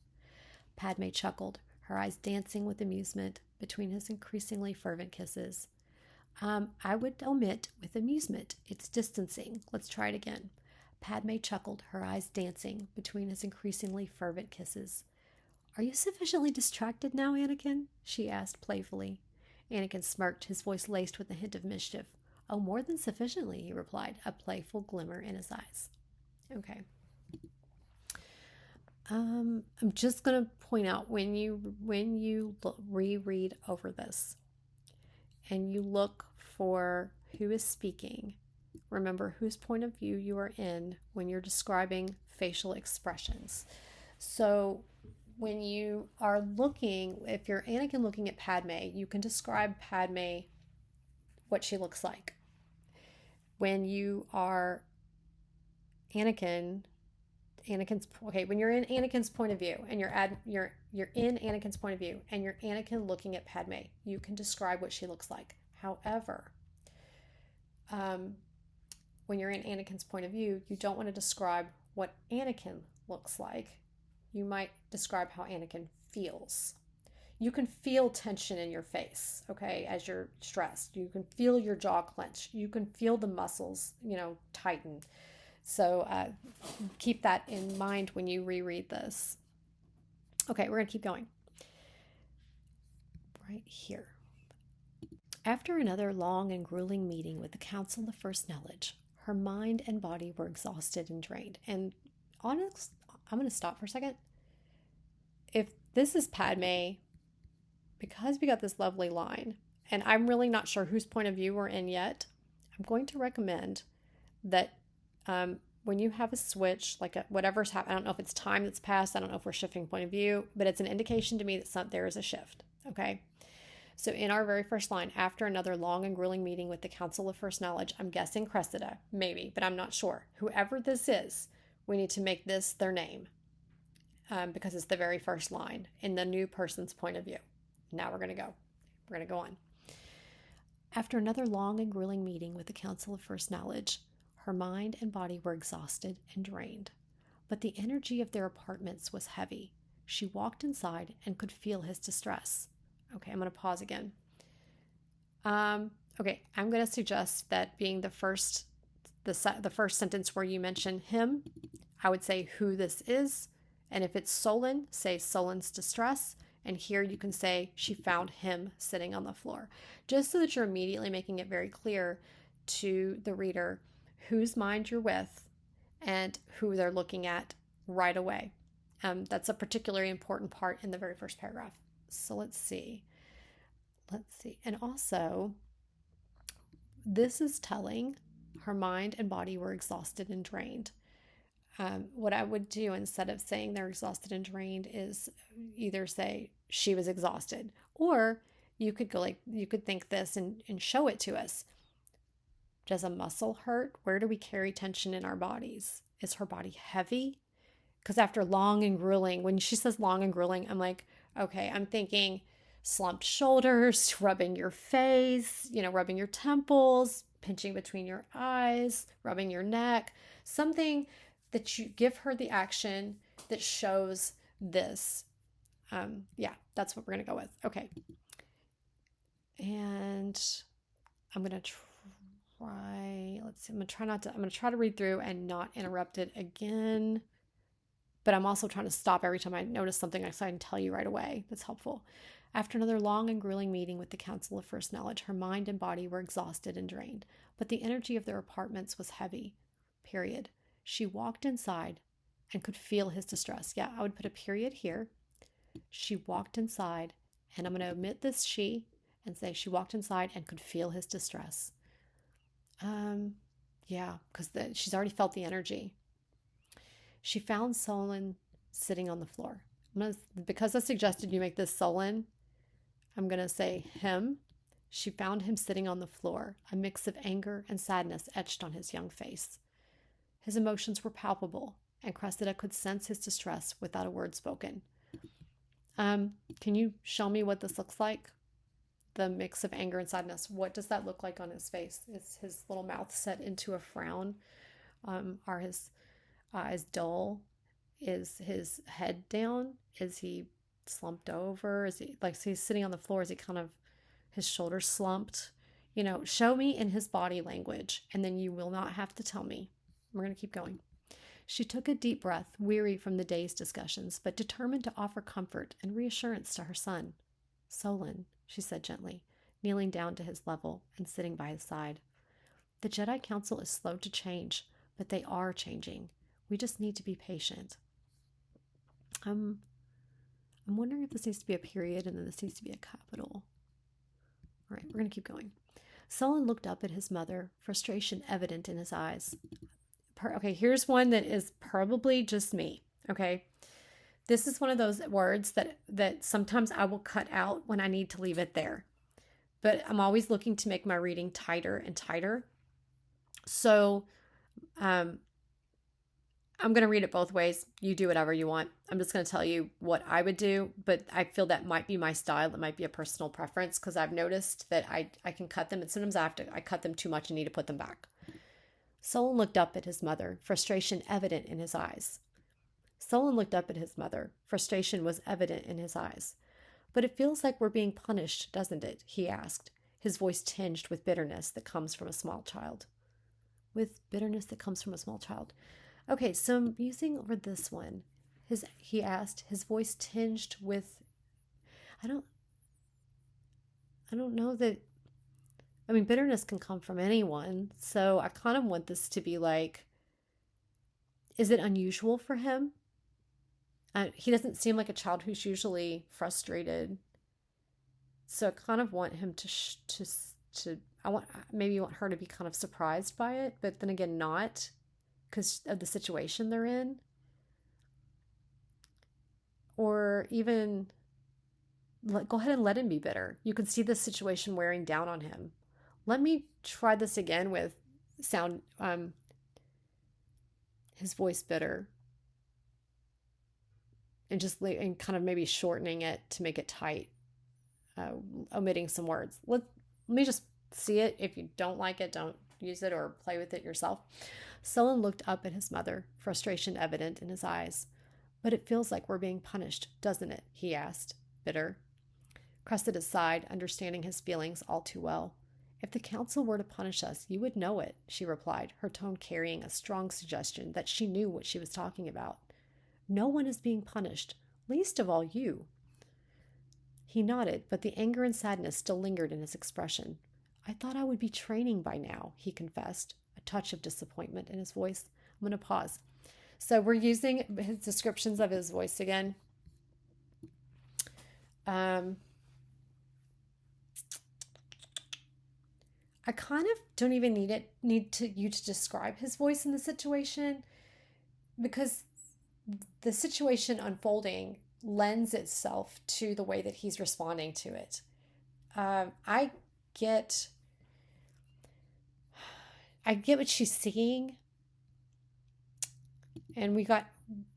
Padme chuckled, her eyes dancing with amusement between his increasingly fervent kisses. I would omit with amusement. It's distancing. Let's try it again. Padme chuckled, her eyes dancing between his increasingly fervent kisses. Are you sufficiently distracted now, Anakin? She asked playfully. Anakin smirked, his voice laced with a hint of mischief. Oh, more than sufficiently, he replied, a playful glimmer in his eyes. Okay. I'm just going to point out when you reread over this and you look for who is speaking, remember whose point of view you are in when you're describing facial expressions. So when you are looking, if you're Anakin looking at Padme, you can describe Padme what she looks like. When you are Anakin's okay, when you're in Anakin's point of view and you're in Anakin's point of view and you're Anakin looking at Padme, you can describe what she looks like. However, when you're in Anakin's point of view, you don't want to describe what Anakin looks like. You might describe how Anakin feels. You can feel tension in your face, okay, as you're stressed. You can feel your jaw clench. You can feel the muscles, tighten. So keep that in mind when you reread this. Okay, we're going to keep going. Right here. After another long and grueling meeting with the Council of First Knowledge, her mind and body were exhausted and drained. And honest, I'm going to stop for a second. If this is Padme, because we got this lovely line, and I'm really not sure whose point of view we're in yet, I'm going to recommend that when you have a switch, like whatever's happened, I don't know if it's time that's passed, I don't know if we're shifting point of view, but it's an indication to me that there is a shift, okay? So in our very first line, after another long and grueling meeting with the Council of First Knowledge, I'm guessing Cressida, maybe, but I'm not sure. Whoever this is, we need to make this their name because it's the very first line in the new person's point of view. Now we're going to go. We're going to go on. After another long and grueling meeting with the Council of First Knowledge, her mind and body were exhausted and drained, but the energy of their apartments was heavy. She walked inside and could feel his distress. Okay, I'm going to pause again. Okay, I'm going to suggest that being the first sentence where you mention him, I would say who this is. And if it's Solon, say Solon's distress. And here you can say she found him sitting on the floor. Just so that you're immediately making it very clear to the reader whose mind you're with and who they're looking at right away. That's a particularly important part in the very first paragraph. So let's see. And also, this is telling her mind and body were exhausted and drained. What I would do instead of saying they're exhausted and drained is either say she was exhausted, or you could go you could think this and show it to us. Does a muscle hurt? Where do we carry tension in our bodies? Is her body heavy? Because after long and grueling, when she says long and grueling, I'm like, okay, I'm thinking slumped shoulders, rubbing your face, rubbing your temples, pinching between your eyes, rubbing your neck, something that you give her the action that shows this. That's what we're going to go with. Okay. And I'm going to try, let's see, I'm going to try to read through and not interrupt it again. But I'm also trying to stop every time I notice something so I can tell you right away. That's helpful. After another long and grueling meeting with the Council of First Knowledge, her mind and body were exhausted and drained, but the energy of their apartments was heavy. Period. She walked inside and could feel his distress. Yeah, I would put a period here. She walked inside, and I'm going to omit this she and say she walked inside and could feel his distress. Because she's already felt the energy. She found Solon sitting on the floor. Because I suggested you make this Solon, I'm going to say him. She found him sitting on the floor, a mix of anger and sadness etched on his young face. His emotions were palpable, and Cressida could sense his distress without a word spoken. Can you show me what this looks like? The mix of anger and sadness. What does that look like on his face? Is his little mouth set into a frown? Are his eyes dull? Is his head down? Is he slumped over? Is he so he's sitting on the floor? Is he kind of his shoulders slumped? Show me in his body language, and then you will not have to tell me. We're going to keep going. She took a deep breath, weary from the day's discussions, but determined to offer comfort and reassurance to her son. Solon, she said gently, kneeling down to his level and sitting by his side. The Jedi Council is slow to change, but they are changing. We just need to be patient. I'm wondering if this needs to be a period and then this needs to be a capital. All right, we're going to keep going. Solon looked up at his mother, frustration evident in his eyes. Okay, here's one that is probably just me, okay? This is one of those words that sometimes I will cut out when I need to leave it there. But I'm always looking to make my reading tighter and tighter. So I'm going to read it both ways. You do whatever you want. I'm just going to tell you what I would do, but I feel that might be my style. It might be a personal preference because I've noticed that I can cut them, and sometimes I cut them too much and need to put them back. Solon looked up at his mother, frustration evident in his eyes. Solon looked up at his mother. Frustration was evident in his eyes. But it feels like we're being punished, doesn't it? He asked, his voice tinged with bitterness that comes from a small child. With bitterness that comes from a small child. Okay, so I'm using over this one. He asked, his voice tinged with, I don't know that, bitterness can come from anyone. So I kind of want this to be like, is it unusual for him? He doesn't seem like a child who's usually frustrated. So I kind of want him maybe want her to be kind of surprised by it, but then again, not because of the situation they're in. Or even go ahead and let him be bitter. You can see this situation wearing down on him. Let me try this again with his voice bitter. And kind of maybe shortening it to make it tight, omitting some words. Let me just see it. If you don't like it, don't use it or play with it yourself. Solon looked up at his mother, frustration evident in his eyes. But it feels like we're being punished, doesn't it? He asked, bitter. Cressida sighed, understanding his feelings all too well. If the council were to punish us, you would know it, she replied, her tone carrying a strong suggestion that she knew what she was talking about. No one is being punished, least of all you. He nodded, but the anger and sadness still lingered in his expression. I thought I would be training by now, he confessed, a touch of disappointment in his voice. I'm going to pause. So we're using his descriptions of his voice again. I kind of don't even need you to describe his voice in the situation, because the situation unfolding lends itself to the way that he's responding to it. I get what she's seeing, and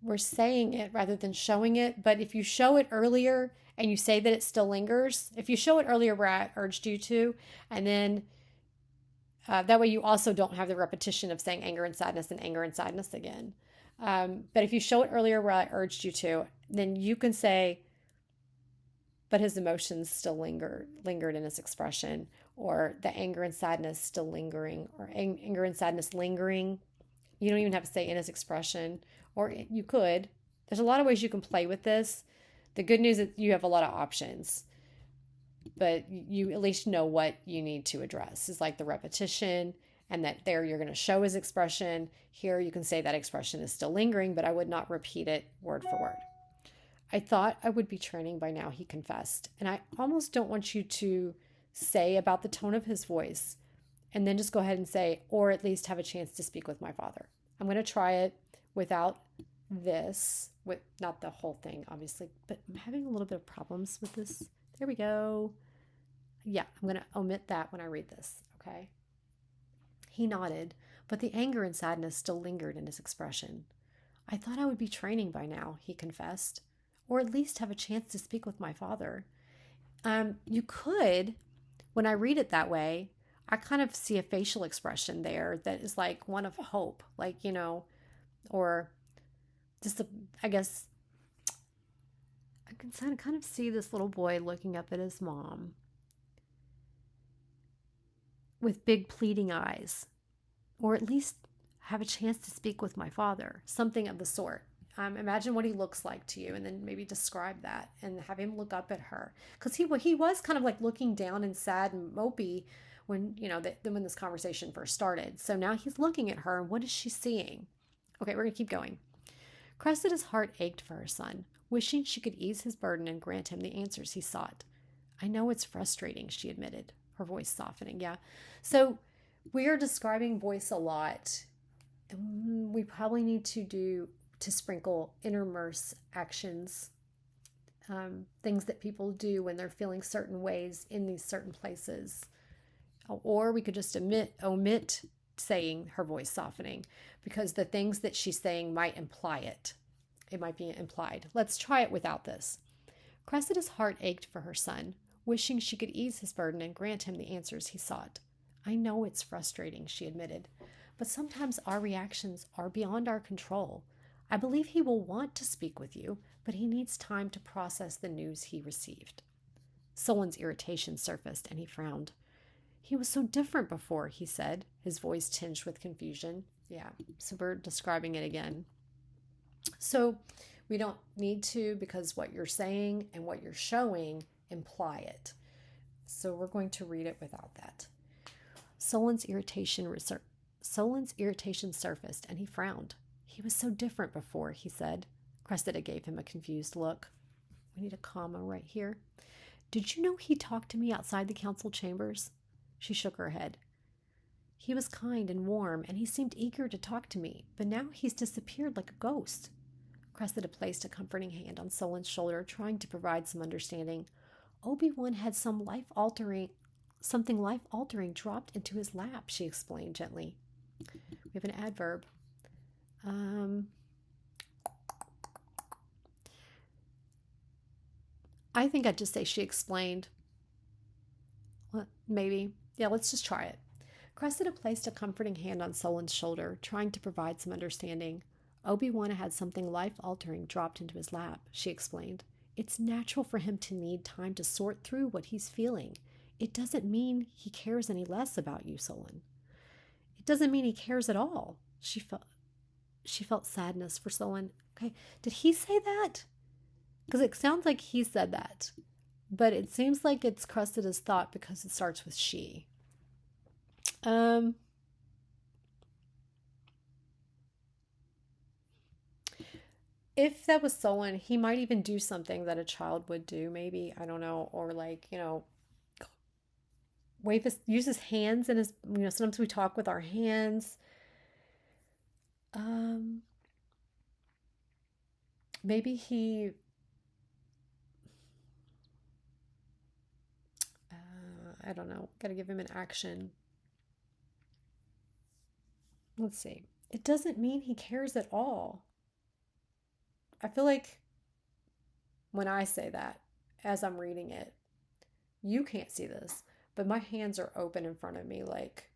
we're saying it rather than showing it. But if you show it earlier and you say that it still lingers, if you show it earlier where I urged you to, and then that way you also don't have the repetition of saying anger and sadness again. But if you show it earlier where I urged you to, then you can say, but his emotions still lingered in his expression, or the anger and sadness still lingering, or anger and sadness lingering. You don't even have to say in his expression, or you could. There's a lot of ways you can play with this. The good news is you have a lot of options, but you at least know what you need to address. It's like the repetition, and that there you're going to show his expression. Here you can say that expression is still lingering, but I would not repeat it word for word. I thought I would be training by now, he confessed. And I almost don't want you to say about the tone of his voice and then just go ahead and say, or at least have a chance to speak with my father. I'm going to try it without this, with not the whole thing, obviously, but I'm having a little bit of problems with this. There we go. Yeah, I'm going to omit that when I read this, okay? He nodded, but the anger and sadness still lingered in his expression. I thought I would be training by now, he confessed, or at least have a chance to speak with my father. You could, when I read it that way, I kind of see a facial expression there that is like one of hope, like, or just, I guess, I can kind of see this little boy looking up at his mom with big pleading eyes, or at least have a chance to speak with my father, something of the sort. Imagine what he looks like to you, and then maybe describe that and have him look up at her, because he was kind of like looking down and sad and mopey when when this conversation first started. So now he's looking at her, and what is she seeing? Okay, we're gonna keep going. Cressida's heart ached for her son, wishing she could ease his burden and grant him the answers he sought. I know it's frustrating, she admitted, her voice softening. Yeah. So we are describing voice a lot. We probably need to sprinkle intermerse actions, things that people do when they're feeling certain ways in these certain places. Or we could just omit saying her voice softening, because the things that she's saying might imply it. It might be implied. Let's try it without this. Cressida's heart ached for her son, wishing she could ease his burden and grant him the answers he sought. I know it's frustrating, she admitted, but sometimes our reactions are beyond our control. I believe he will want to speak with you, but he needs time to process the news he received. Solon's irritation surfaced, and he frowned. He was so different before, he said, his voice tinged with confusion. Yeah, so we're describing it again. So we don't need to, because what you're saying and what you're showing imply it. So we're going to read it without that. Solon's irritation surfaced, and he frowned. He was so different before, he said. Cressida gave him a confused look. We need a comma right here. Did you know he talked to me outside the council chambers? She shook her head. He was kind and warm, and he seemed eager to talk to me, but now he's disappeared like a ghost. Cressida placed a comforting hand on Solon's shoulder, trying to provide some understanding. Obi-Wan had something life-altering dropped into his lap, she explained gently. We have an adverb. I think I'd just say she explained. Maybe. Yeah, let's just try it. Cressida placed a comforting hand on Solon's shoulder, trying to provide some understanding. Obi-Wan had something life-altering dropped into his lap, she explained. It's natural for him to need time to sort through what he's feeling. It doesn't mean he cares any less about you, Solon. It doesn't mean he cares at all. She felt sadness for Solon. Okay, did he say that? Because it sounds like he said that. But it seems like it's Cressida's thought because it starts with she. If that was Solon, he might even do something that a child would do, maybe, I don't know, or like, use his hands in his, sometimes we talk with our hands. Maybe he, I don't know, got to give him an action. Let's see. It doesn't mean he cares at all. I feel like when I say that, as I'm reading it, you can't see this, but my hands are open in front of me. Like,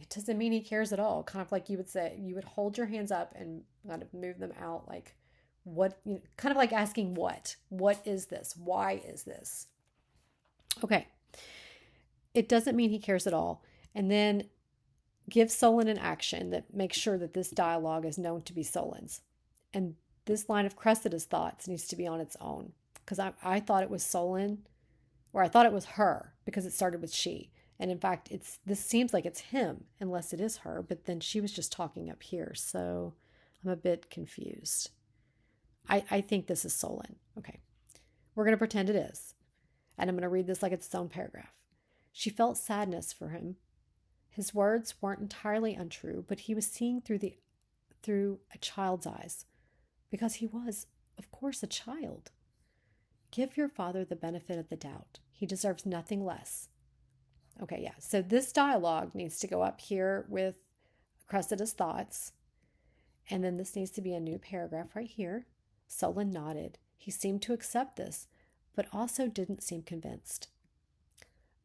it doesn't mean he cares at all. Kind of like you would say, you would hold your hands up and kind of move them out. Like, what, kind of like asking what? What is this? Why is this? Okay. It doesn't mean he cares at all. And then give Solon an action that makes sure that this dialogue is known to be Solon's. And this line of Cressida's thoughts needs to be on its own. Because I thought it was Solon, or I thought it was her, because it started with she. And in fact, this seems like it's him, unless it is her, but then she was just talking up here. So I'm a bit confused. I think this is Solon. Okay. We're going to pretend it is. And I'm going to read this like it's its own paragraph. She felt sadness for him. His words weren't entirely untrue, but he was seeing through a child's eyes, because he was, of course, a child. Give your father the benefit of the doubt. He deserves nothing less. Okay, yeah. So this dialogue needs to go up here with Cressida's thoughts. And then this needs to be a new paragraph right here. Solon nodded. He seemed to accept this, but also didn't seem convinced.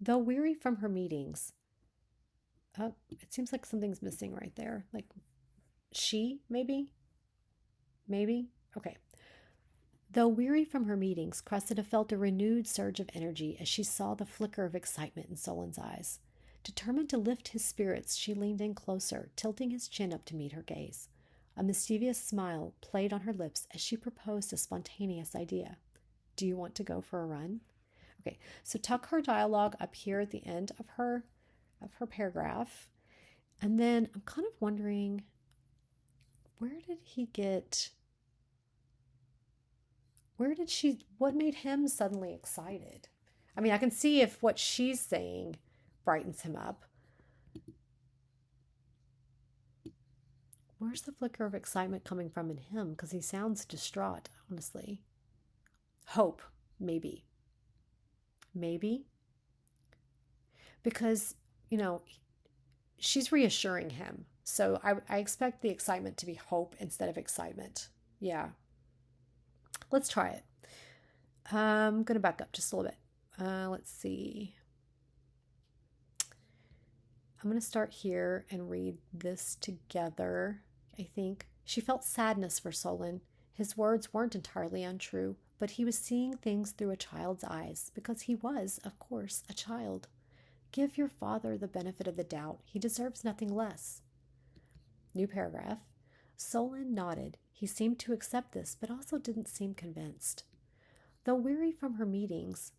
Though weary from her meetings, it seems like something's missing right there. Like she, maybe? Maybe? Okay. Though weary from her meetings, Cressida felt a renewed surge of energy as she saw the flicker of excitement in Solon's eyes. Determined to lift his spirits, she leaned in closer, tilting his chin up to meet her gaze. A mischievous smile played on her lips as she proposed a spontaneous idea. Do you want to go for a run? Okay, so tuck her dialogue up here at the end of her paragraph. And then I'm kind of wondering, what made him suddenly excited? I mean, I can see if what she's saying brightens him up. Where's the flicker of excitement coming from in him? Because he sounds distraught, honestly. Hope, maybe. Maybe. Because, she's reassuring him. So I expect the excitement to be hope instead of excitement. Yeah. Let's try it. I'm going to back up just a little bit. Let's see. I'm going to start here and read this together, I think. She felt sadness for Solon. His words weren't entirely untrue, but he was seeing things through a child's eyes, because he was, of course, a child. Give your father the benefit of the doubt. He deserves nothing less. New paragraph. Solon nodded. He seemed to accept this, but also didn't seem convinced. Though weary from her meetings,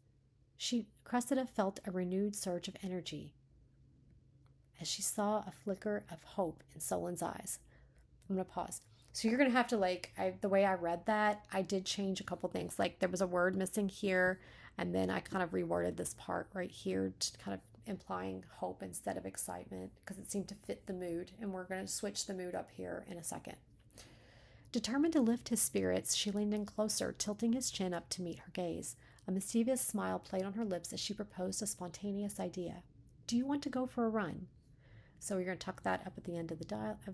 Cressida felt a renewed surge of energy as she saw a flicker of hope in Solon's eyes. I'm going to pause. So you're going to have to, the way I read that, I did change a couple things. Like, there was a word missing here, and then I kind of reworded this part right here to kind of implying hope instead of excitement, because it seemed to fit the mood, and we're going to switch the mood up here in a second. Determined to lift his spirits, she leaned in closer, tilting his chin up to meet her gaze. A mischievous smile played on her lips as she proposed a spontaneous idea. Do you want to go for a run? So we're going to tuck that up at the end of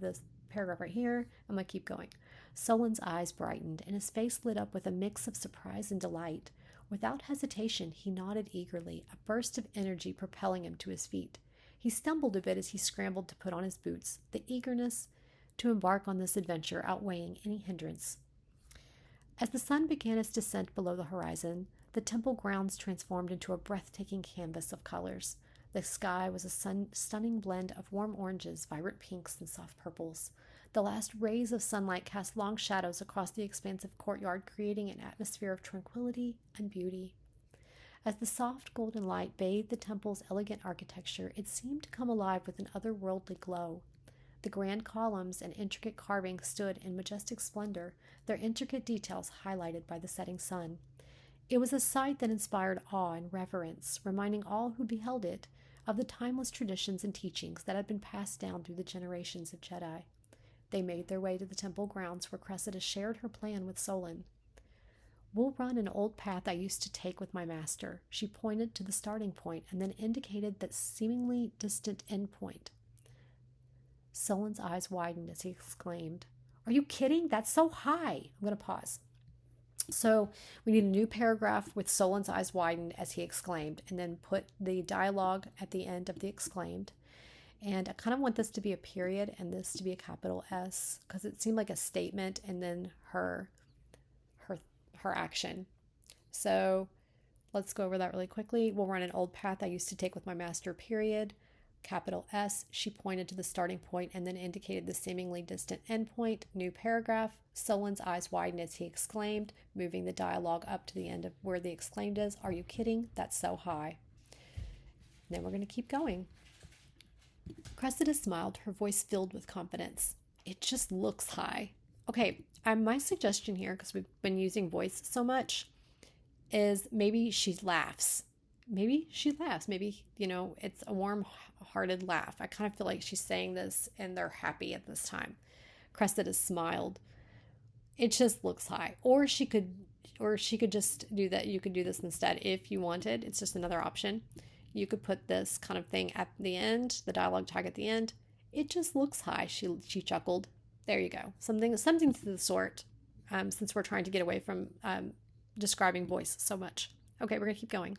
this paragraph right here. I'm going to keep going. Solon's eyes brightened, and his face lit up with a mix of surprise and delight. Without hesitation, he nodded eagerly, a burst of energy propelling him to his feet. He stumbled a bit as he scrambled to put on his boots, the eagerness to embark on this adventure outweighing any hindrance. As the sun began its descent below the horizon, the temple grounds transformed into a breathtaking canvas of colors. The sky was a stunning blend of warm oranges, vibrant pinks, and soft purples. The last rays of sunlight cast long shadows across the expansive courtyard, creating an atmosphere of tranquility and beauty. As the soft golden light bathed the temple's elegant architecture, it seemed to come alive with an otherworldly glow. The grand columns and intricate carvings stood in majestic splendor, their intricate details highlighted by the setting sun. It was a sight that inspired awe and reverence, reminding all who beheld it of the timeless traditions and teachings that had been passed down through the generations of Jedi. They made their way to the temple grounds where Cressida shared her plan with Solon. We'll run an old path I used to take with my master. She pointed to the starting point and then indicated that seemingly distant end point. Solon's eyes widened as he exclaimed, Are you kidding? That's so high. I'm going to pause. So we need a new paragraph with Solon's eyes widened as he exclaimed, and then put the dialogue at the end of the exclaimed. And I kind of want this to be a period and this to be a capital S, because it seemed like a statement and then her action. So let's go over that really quickly. We'll run an old path I used to take with my master, period. Capital S, she pointed to the starting point and then indicated the seemingly distant endpoint. New paragraph. Solon's eyes widened as he exclaimed, moving the dialogue up to the end of where the exclaimed is. Are you kidding? That's so high. And then we're going to keep going. Cressida smiled, her voice filled with confidence. It just looks high. Okay, my suggestion here, because we've been using voice so much, is maybe she laughs. Maybe it's a warm-hearted laugh. I kind of feel like she's saying this and they're happy at this time. Cressida smiled. It just looks high. Or she could just do that. You could do this instead if you wanted. It's just another option. You could put this kind of thing at the end, the dialogue tag at the end. It just looks high. She chuckled. There you go. Something to the sort. Since we're trying to get away from describing voice so much. Okay, we're gonna keep going.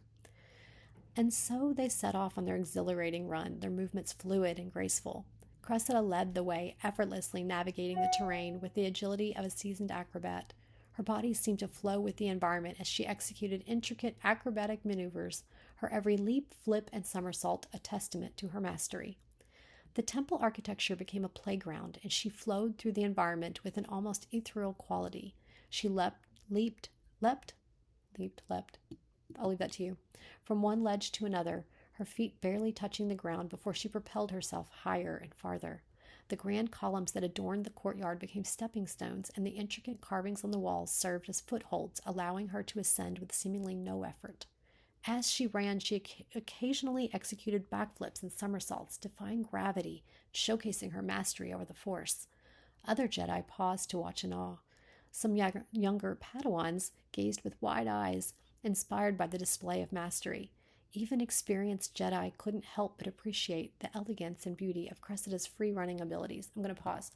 And so they set off on their exhilarating run, their movements fluid and graceful. Cressida led the way, effortlessly navigating the terrain with the agility of a seasoned acrobat. Her body seemed to flow with the environment as she executed intricate acrobatic maneuvers, her every leap, flip, and somersault a testament to her mastery. The temple architecture became a playground, and she flowed through the environment with an almost ethereal quality. She leaped, leapt. I'll leave that to you. From one ledge to another, her feet barely touching the ground before she propelled herself higher and farther. The grand columns that adorned the courtyard became stepping stones, and the intricate carvings on the walls served as footholds, allowing her to ascend with seemingly no effort. As she ran, she occasionally executed backflips and somersaults, defying gravity, showcasing her mastery over the Force. Other Jedi paused to watch in awe. Some younger Padawans gazed with wide eyes, inspired by the display of mastery. Even experienced Jedi couldn't help but appreciate the elegance and beauty of Cressida's free-running abilities. I'm going to pause.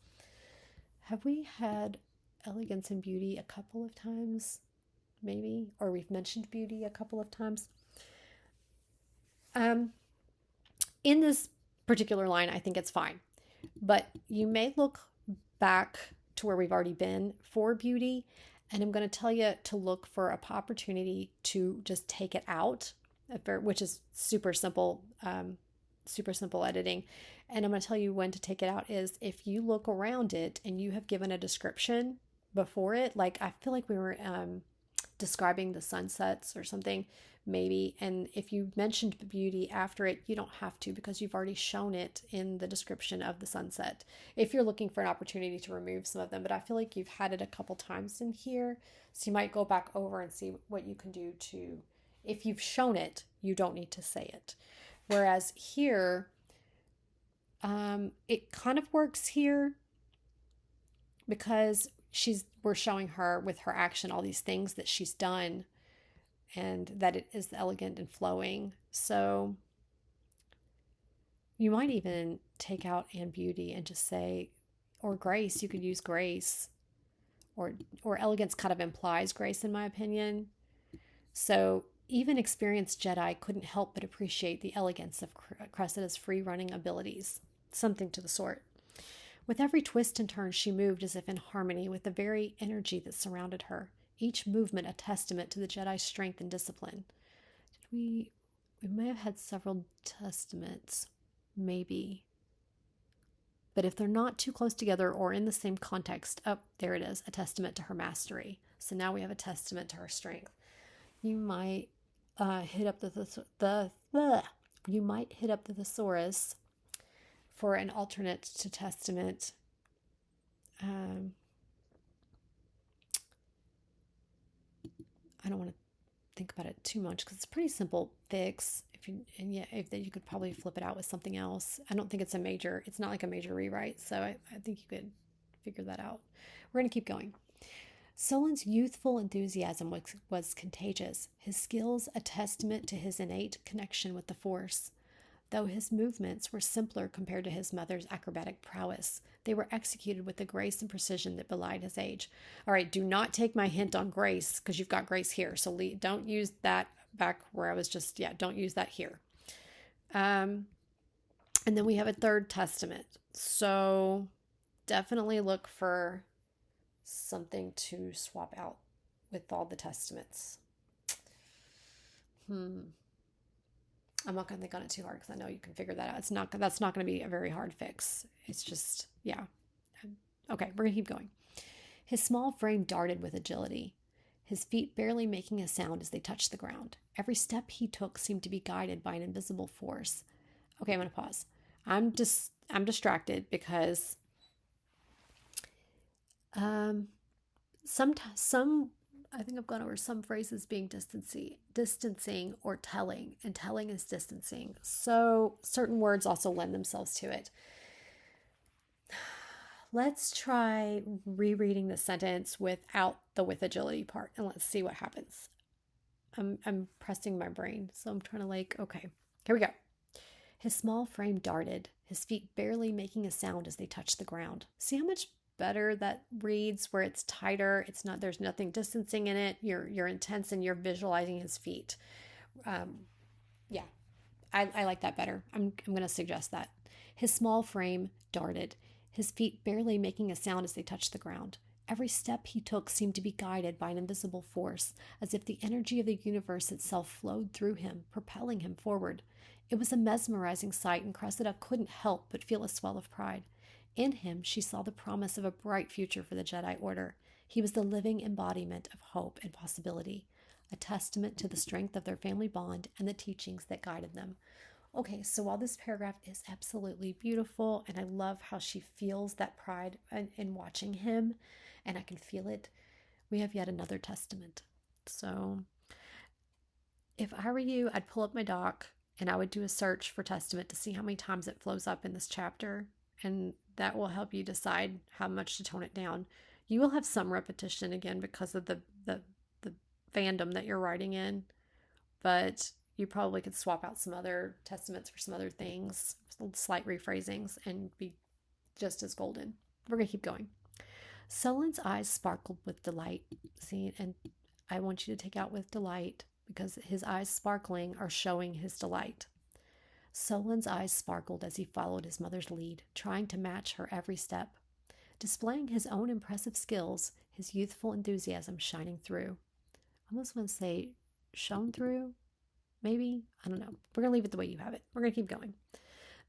Have we had elegance and beauty a couple of times? Maybe? Or we've mentioned beauty a couple of times? In this particular line, I think it's fine. But you may look back to where we've already been for beauty, and I'm going to tell you to look for an opportunity to just take it out, which is super simple editing. And I'm going to tell you when to take it out is if you look around it and you have given a description before it. Like I feel like we were describing the sunsets or something, maybe. And if you mentioned beauty after it, you don't have to because you've already shown it in the description of the sunset. If you're looking for an opportunity to remove some of them, but I feel like you've had it a couple times in here. So you might go back over and see what you can do to, if you've shown it, you don't need to say it. Whereas here, it kind of works here because we're showing her with her action all these things that she's done and that it is elegant and flowing. So you might even take out and beauty and just say, or grace. You could use grace, or elegance kind of implies grace in my opinion. So even experienced Jedi couldn't help but appreciate the elegance of Cressida's free-running abilities, something to the sort. With every twist and turn, she moved as if in harmony with the very energy that surrounded her, each movement a testament to the Jedi's strength and discipline. We may have had several testaments, maybe. But if they're not too close together or in the same context, there it is, a testament to her mastery. So now we have a testament to her strength. You might hit up you might hit up the thesaurus for an alternate to testament. I don't want to think about it too much because it's a pretty simple fix. If you could probably flip it out with something else. I don't think it's not like a major rewrite, so I think you could figure that out. We're going to keep going. Solin's youthful enthusiasm was contagious, his skills a testament to his innate connection with the Force. Though his movements were simpler compared to his mother's acrobatic prowess, they were executed with the grace and precision that belied his age. All right, do not take my hint on grace because you've got grace here. So don't use that back where I was just, don't use that here. And then we have a third testament. So definitely look for something to swap out with all the testaments. I'm not going to think on it too hard because I know you can figure that out. That's not going to be a very hard fix. It's just, Okay, we're going to keep going. His small frame darted with agility, his feet barely making a sound as they touched the ground. Every step he took seemed to be guided by an invisible force. Okay, I'm going to pause. I'm distracted because some I think I've gone over some phrases being distancing or telling, and telling is distancing. So certain words also lend themselves to it. Let's try rereading the sentence without the with agility part, and let's see what happens. I'm pressing my brain, so I'm trying to okay, here we go. His small frame darted, his feet barely making a sound as they touched the ground. See how much better that reads where it's tighter. There's nothing distancing in it. You're intense and you're visualizing his feet. I like that better. I'm going to suggest that. His small frame darted, his feet barely making a sound as they touched the ground. Every step he took seemed to be guided by an invisible force, as if the energy of the universe itself flowed through him, propelling him forward. It was a mesmerizing sight, and Cressida couldn't help but feel a swell of pride. In him, she saw the promise of a bright future for the Jedi Order. He was the living embodiment of hope and possibility, a testament to the strength of their family bond and the teachings that guided them. Okay, so while this paragraph is absolutely beautiful, and I love how she feels that pride in watching him, and I can feel it, we have yet another testament. So if I were you, I'd pull up my doc and I would do a search for testament to see how many times it flows up in this chapter, and that will help you decide how much to tone it down. You will have some repetition again because of the fandom that you're writing in, but you probably could swap out some other testaments for some other things, slight rephrasings, and be just as golden. We're going to keep going. Sullen's eyes sparkled with delight. See, and I want you to take out with delight because his eyes sparkling are showing his delight. Sullen's eyes sparkled as he followed his mother's lead, trying to match her every step, displaying his own impressive skills, his youthful enthusiasm shining through. I almost want to say shone through, maybe? I don't know. We're going to leave it the way you have it. We're going to keep going.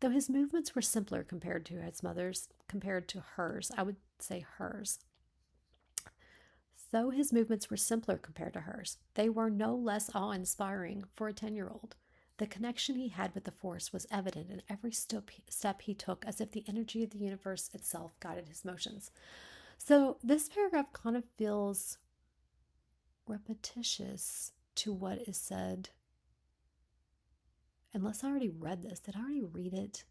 Though his movements were simpler compared to his mother's, compared to hers, I would say hers. Though his movements were simpler compared to hers, they were no less awe-inspiring for a 10-year-old. The connection he had with the Force was evident in every step he took, as if the energy of the universe itself guided his motions. So this paragraph kind of feels repetitious to what is said. Unless I already read this. Did I already read it?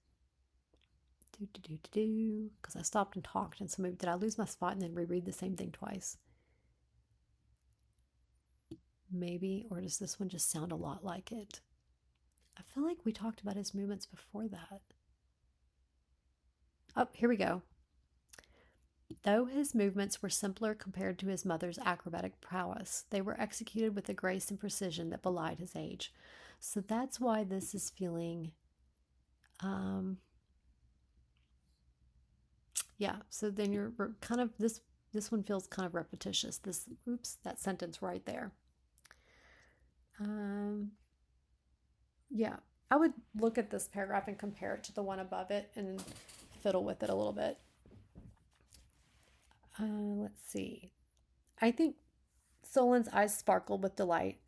Because I stopped and talked, and so maybe did I lose my spot and then reread the same thing twice? Maybe, or does this one just sound a lot like it? I feel like we talked about his movements before that. Oh, here we go. Though his movements were simpler compared to his mother's acrobatic prowess, they were executed with a grace and precision that belied his age. So that's why this is feeling, so then you're kind of, this one feels kind of repetitious. That sentence right there. I would look at this paragraph and compare it to the one above it and fiddle with it a little bit. Let's see. I think Solon's eyes sparkled with delight,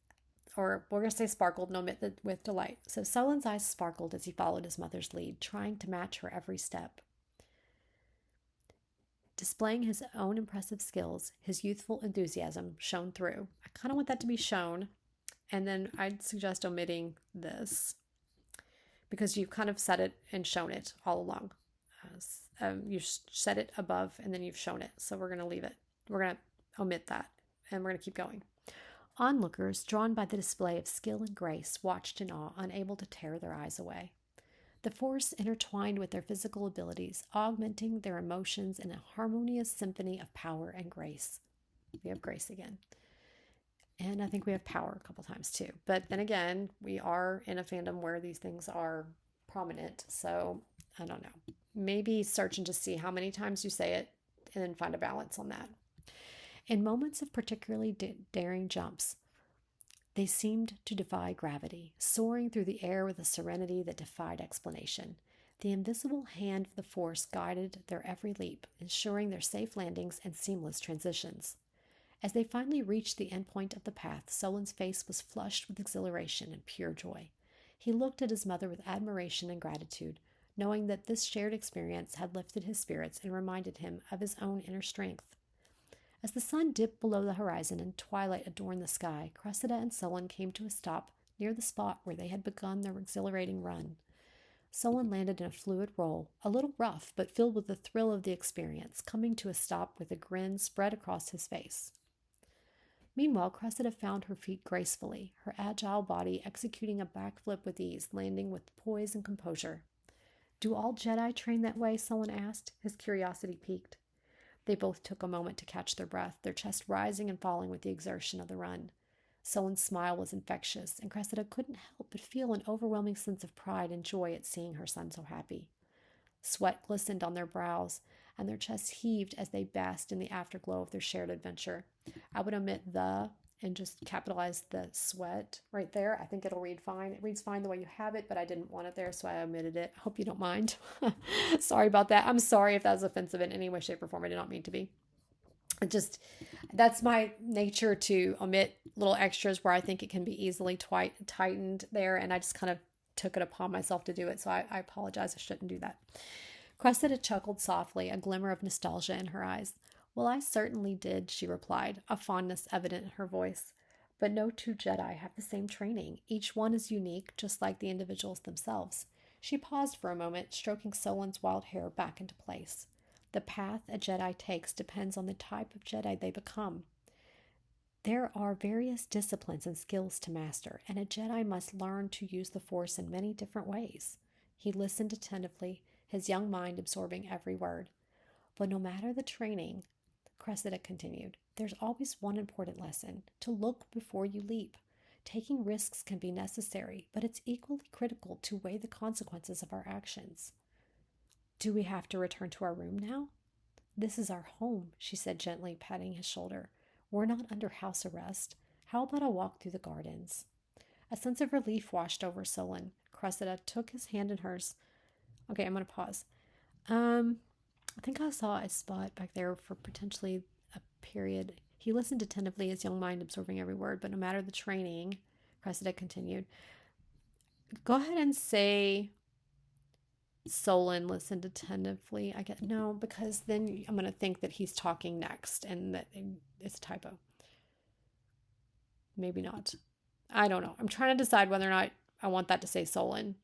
or we're going to say sparkled and omit the with delight. So Solon's eyes sparkled as he followed his mother's lead, trying to match her every step. Displaying his own impressive skills, his youthful enthusiasm shone through. I kind of want that to be shown, and then I'd suggest omitting this because you've kind of said it and shown it all along. You said it above and then you've shown it. So we're going to leave it. We're going to omit that and we're going to keep going. Onlookers, drawn by the display of skill and grace, watched in awe, unable to tear their eyes away. The Force intertwined with their physical abilities, augmenting their emotions in a harmonious symphony of power and grace. We have grace again. And I think we have power a couple times too. But then again, we are in a fandom where these things are prominent. So I don't know. Maybe search and just see how many times you say it and then find a balance on that. In moments of particularly daring jumps, they seemed to defy gravity, soaring through the air with a serenity that defied explanation. The invisible hand of the Force guided their every leap, ensuring their safe landings and seamless transitions. As they finally reached the endpoint of the path, Solon's face was flushed with exhilaration and pure joy. He looked at his mother with admiration and gratitude, knowing that this shared experience had lifted his spirits and reminded him of his own inner strength. As the sun dipped below the horizon and twilight adorned the sky, Cressida and Solon came to a stop near the spot where they had begun their exhilarating run. Solon landed in a fluid roll, a little rough but filled with the thrill of the experience, coming to a stop with a grin spread across his face. Meanwhile, Cressida found her feet gracefully, her agile body executing a backflip with ease, landing with poise and composure. Do all Jedi train that way? Solon asked, his curiosity piqued. They both took a moment to catch their breath, their chest rising and falling with the exertion of the run. Solon's smile was infectious, and Cressida couldn't help but feel an overwhelming sense of pride and joy at seeing her son so happy. Sweat glistened on their brows and their chests heaved as they basked in the afterglow of their shared adventure. I would omit the and just capitalize the sweat right there. I think it'll read fine. It reads fine the way you have it, but I didn't want it there, so I omitted it. I hope you don't mind. Sorry about that. I'm sorry if that was offensive in any way, shape, or form. I did not mean to be. It just, that's my nature to omit little extras where I think it can be easily tightened there, and I just kind of took it upon myself to do it, so I apologize. I shouldn't do that. Cressida chuckled softly, a glimmer of nostalgia in her eyes. Well, I certainly did, she replied, a fondness evident in her voice. But no two Jedi have the same training. Each one is unique, just like the individuals themselves. She paused for a moment, stroking Solin's wild hair back into place. The path a Jedi takes depends on the type of Jedi they become. There are various disciplines and skills to master, and a Jedi must learn to use the Force in many different ways. He listened attentively, his young mind absorbing every word. But no matter the training, Cressida continued, there's always one important lesson, to look before you leap. Taking risks can be necessary, but it's equally critical to weigh the consequences of our actions. Do we have to return to our room now? This is our home, she said gently, patting his shoulder. We're not under house arrest. How about a walk through the gardens? A sense of relief washed over Solon. Cressida took his hand in hers. Okay, I'm going to pause. I think I saw a spot back there for potentially a period. He listened attentively, his young mind absorbing every word, but no matter the training, Cressida continued. Go ahead and say Solon listened attentively. I get no, because then I'm going to think that he's talking next and that it's a typo. Maybe not. I don't know. I'm trying to decide whether or not I want that to say Solon.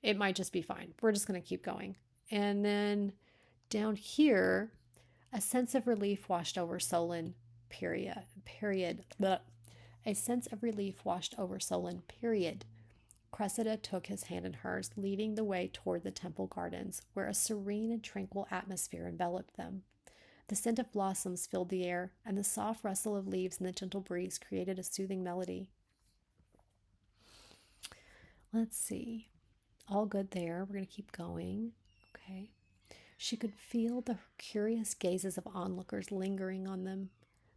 It might just be fine. We're just going to keep going. And then down here, a sense of relief washed over Solon, period. A sense of relief washed over Solon, period. Cressida took his hand in hers, leading the way toward the temple gardens, where a serene and tranquil atmosphere enveloped them. The scent of blossoms filled the air, and the soft rustle of leaves in the gentle breeze created a soothing melody. Let's see. All good there. We're going to keep going. Okay. She could feel the curious gazes of onlookers lingering on them.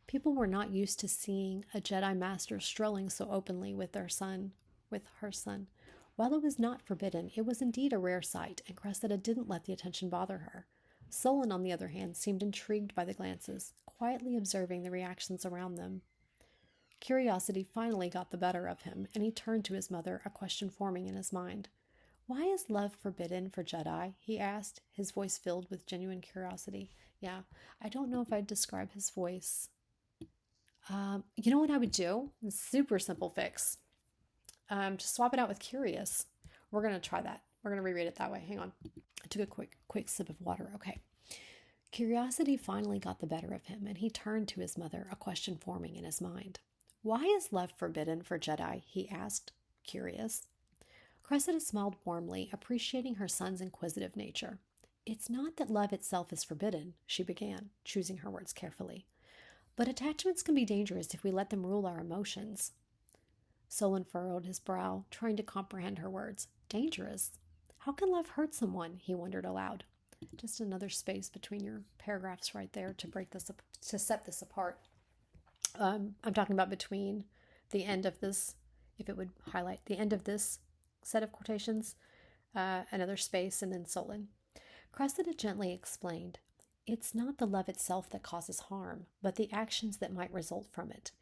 People were not used to seeing a Jedi Master strolling so openly with her son. While it was not forbidden, it was indeed a rare sight, and Cressida didn't let the attention bother her. Solon, on the other hand, seemed intrigued by the glances, quietly observing the reactions around them. Curiosity finally got the better of him, and he turned to his mother, a question forming in his mind. Why is love forbidden for Jedi? He asked, his voice filled with genuine curiosity. Yeah, I don't know if I'd describe his voice. You know what I would do? Super simple fix. Just swap it out with curious. We're going to try that. We're going to reread it that way. Hang on. I took a quick sip of water. Okay. Curiosity finally got the better of him, and he turned to his mother, a question forming in his mind. Why is love forbidden for Jedi? He asked, curious. Cressida smiled warmly, appreciating her son's inquisitive nature. It's not that love itself is forbidden, she began, choosing her words carefully. But attachments can be dangerous if we let them rule our emotions. Solon furrowed his brow, trying to comprehend her words. Dangerous? How can love hurt someone? He wondered aloud. Just another space between your paragraphs right there to break this up, to set this apart. I'm talking about between the end of this, if it would highlight the end of this set of quotations, another space, and then Solon. Cressida gently explained, it's not the love itself that causes harm, but the actions that might result from it.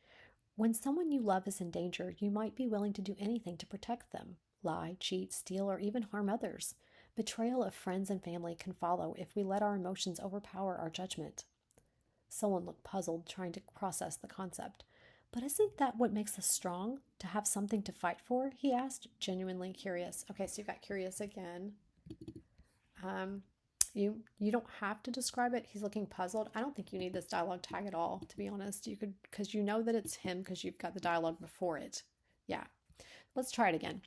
When someone you love is in danger, you might be willing to do anything to protect them. Lie, cheat, steal, or even harm others. Betrayal of friends and family can follow if we let our emotions overpower our judgment. Solon looked puzzled, trying to process the concept. But isn't that what makes us strong? To have something to fight for? He asked, genuinely curious. Okay, so you've got curious again. You don't have to describe it. He's looking puzzled. I don't think you need this dialogue tag at all, to be honest. You could, because you know that it's him because you've got the dialogue before it. Yeah. Let's try it again.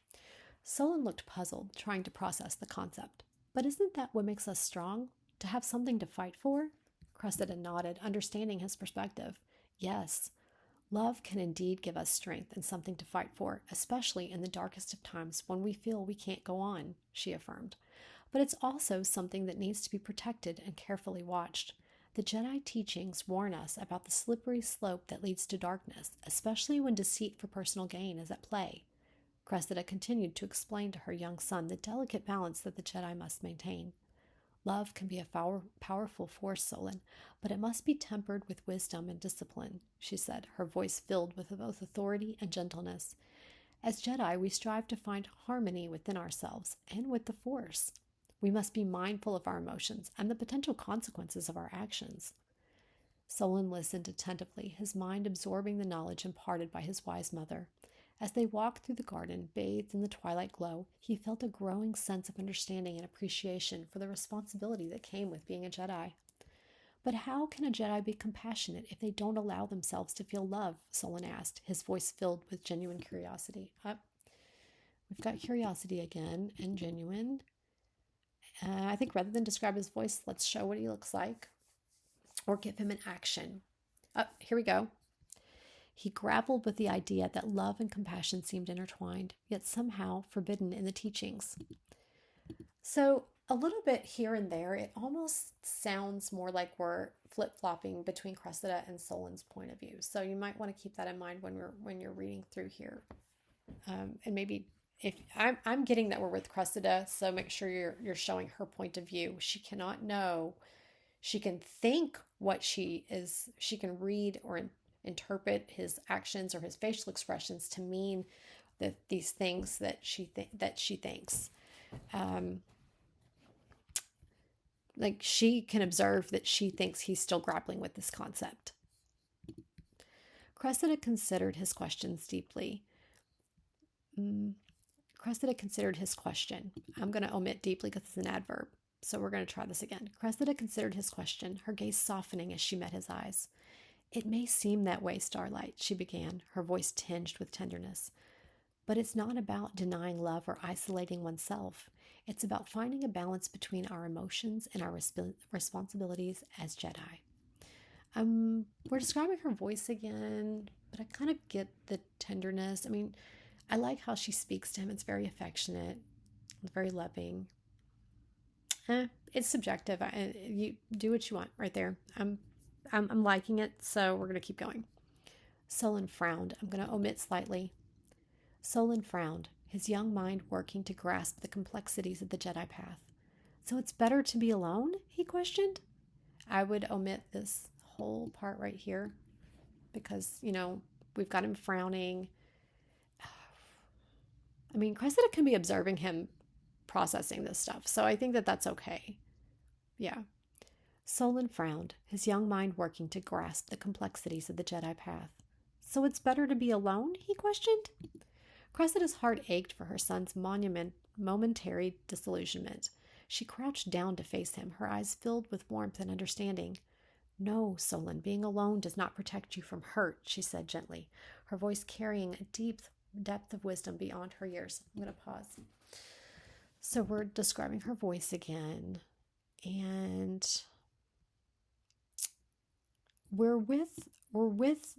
Solon looked puzzled, trying to process the concept. But isn't that what makes us strong? To have something to fight for? Cressida nodded, understanding his perspective. Yes. Love can indeed give us strength and something to fight for, especially in the darkest of times when we feel we can't go on, she affirmed. but it's also something that needs to be protected and carefully watched. The Jedi teachings warn us about the slippery slope that leads to darkness, especially when deceit for personal gain is at play. Cressida continued to explain to her young son the delicate balance that the Jedi must maintain. Love can be a powerful force, Solon, but it must be tempered with wisdom and discipline, she said, her voice filled with both authority and gentleness. As Jedi, we strive to find harmony within ourselves and with the Force. We must be mindful of our emotions and the potential consequences of our actions. Solon listened attentively, his mind absorbing the knowledge imparted by his wise mother. As they walked through the garden, bathed in the twilight glow, he felt a growing sense of understanding and appreciation for the responsibility that came with being a Jedi. But how can a Jedi be compassionate if they don't allow themselves to feel love? Solon asked, his voice filled with genuine curiosity. We've got curiosity again and genuine. I think rather than describe his voice, let's show what he looks like or give him an action. Here we go. He grappled with the idea that love and compassion seemed intertwined, yet somehow forbidden in the teachings. So, a little bit here and there, it almost sounds more like we're flip-flopping between Cressida and Solon's point of view. So you might want to keep that in mind when you're reading through here. And maybe if I'm getting that we're with Cressida, so make sure you're showing her point of view. She cannot know. She can think what she is. She can read or interpret his actions or his facial expressions to mean these things that she thinks. Like she can observe that she thinks he's still grappling with this concept. Cressida considered his questions deeply. Cressida considered his question. I'm going to omit deeply because it's an adverb. So we're going to try this again. Cressida considered his question, her gaze softening as she met his eyes. It may seem that way, Starlight, she began, her voice tinged with tenderness. But it's not about denying love or isolating oneself. It's about finding a balance between our emotions and our responsibilities as Jedi. We're describing her voice again, but I kind of get the tenderness. I mean, I like how she speaks to him. It's very affectionate, very loving. It's subjective. You do what you want right there. I'm liking it, so we're going to keep going. Solon frowned. I'm going to omit slightly. Solon frowned, his young mind working to grasp the complexities of the Jedi path. So it's better to be alone? He questioned. I would omit this whole part right here because, we've got him frowning. I mean, Cressida can be observing him processing this stuff, so I think that that's okay. Yeah. Solon frowned, his young mind working to grasp the complexities of the Jedi path. So it's better to be alone? He questioned. Cressida's heart ached for her son's momentary disillusionment. She crouched down to face him, her eyes filled with warmth and understanding. No, Solon, being alone does not protect you from hurt, she said gently, her voice carrying a deep depth of wisdom beyond her years. I'm going to pause. So we're describing her voice again, and we're with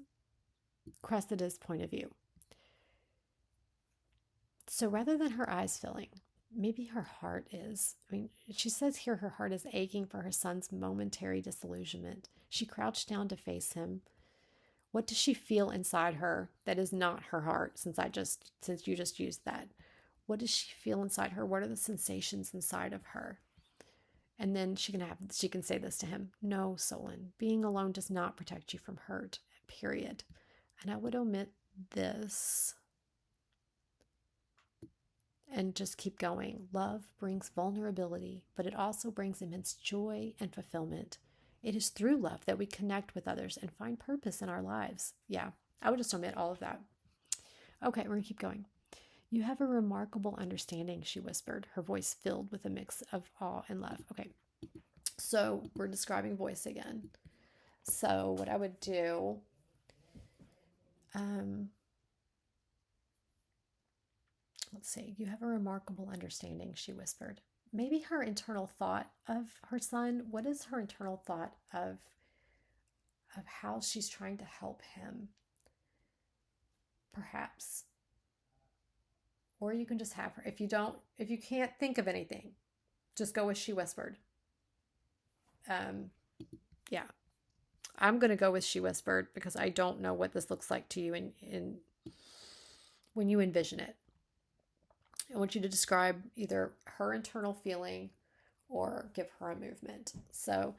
Cressida's point of view. So rather than her eyes filling, maybe her heart is. I mean, she says here her heart is aching for her son's momentary disillusionment. She crouched down to face him. What does she feel inside her that is not her heart, since you just used that? What does she feel inside her? What are the sensations inside of her? And then she can say this to him. No, Solon, being alone does not protect you from hurt, period. And I would omit this and just keep going. Love brings vulnerability, but it also brings immense joy and fulfillment. It is through love that we connect with others and find purpose in our lives. Yeah, I would just omit all of that. Okay, we're going to keep going. You have a remarkable understanding, she whispered, her voice filled with a mix of awe and love. Okay, so we're describing voice again. So what I would do, let's see, you have a remarkable understanding, she whispered. Maybe her internal thought of her son, what is her internal thought of how she's trying to help him? Perhaps. Or you can just have her. If you can't think of anything, Just go with she whispered. Yeah. I'm going to go with she whispered because I don't know what this looks like to you in when you envision it. I want you to describe either her internal feeling or give her a movement. So,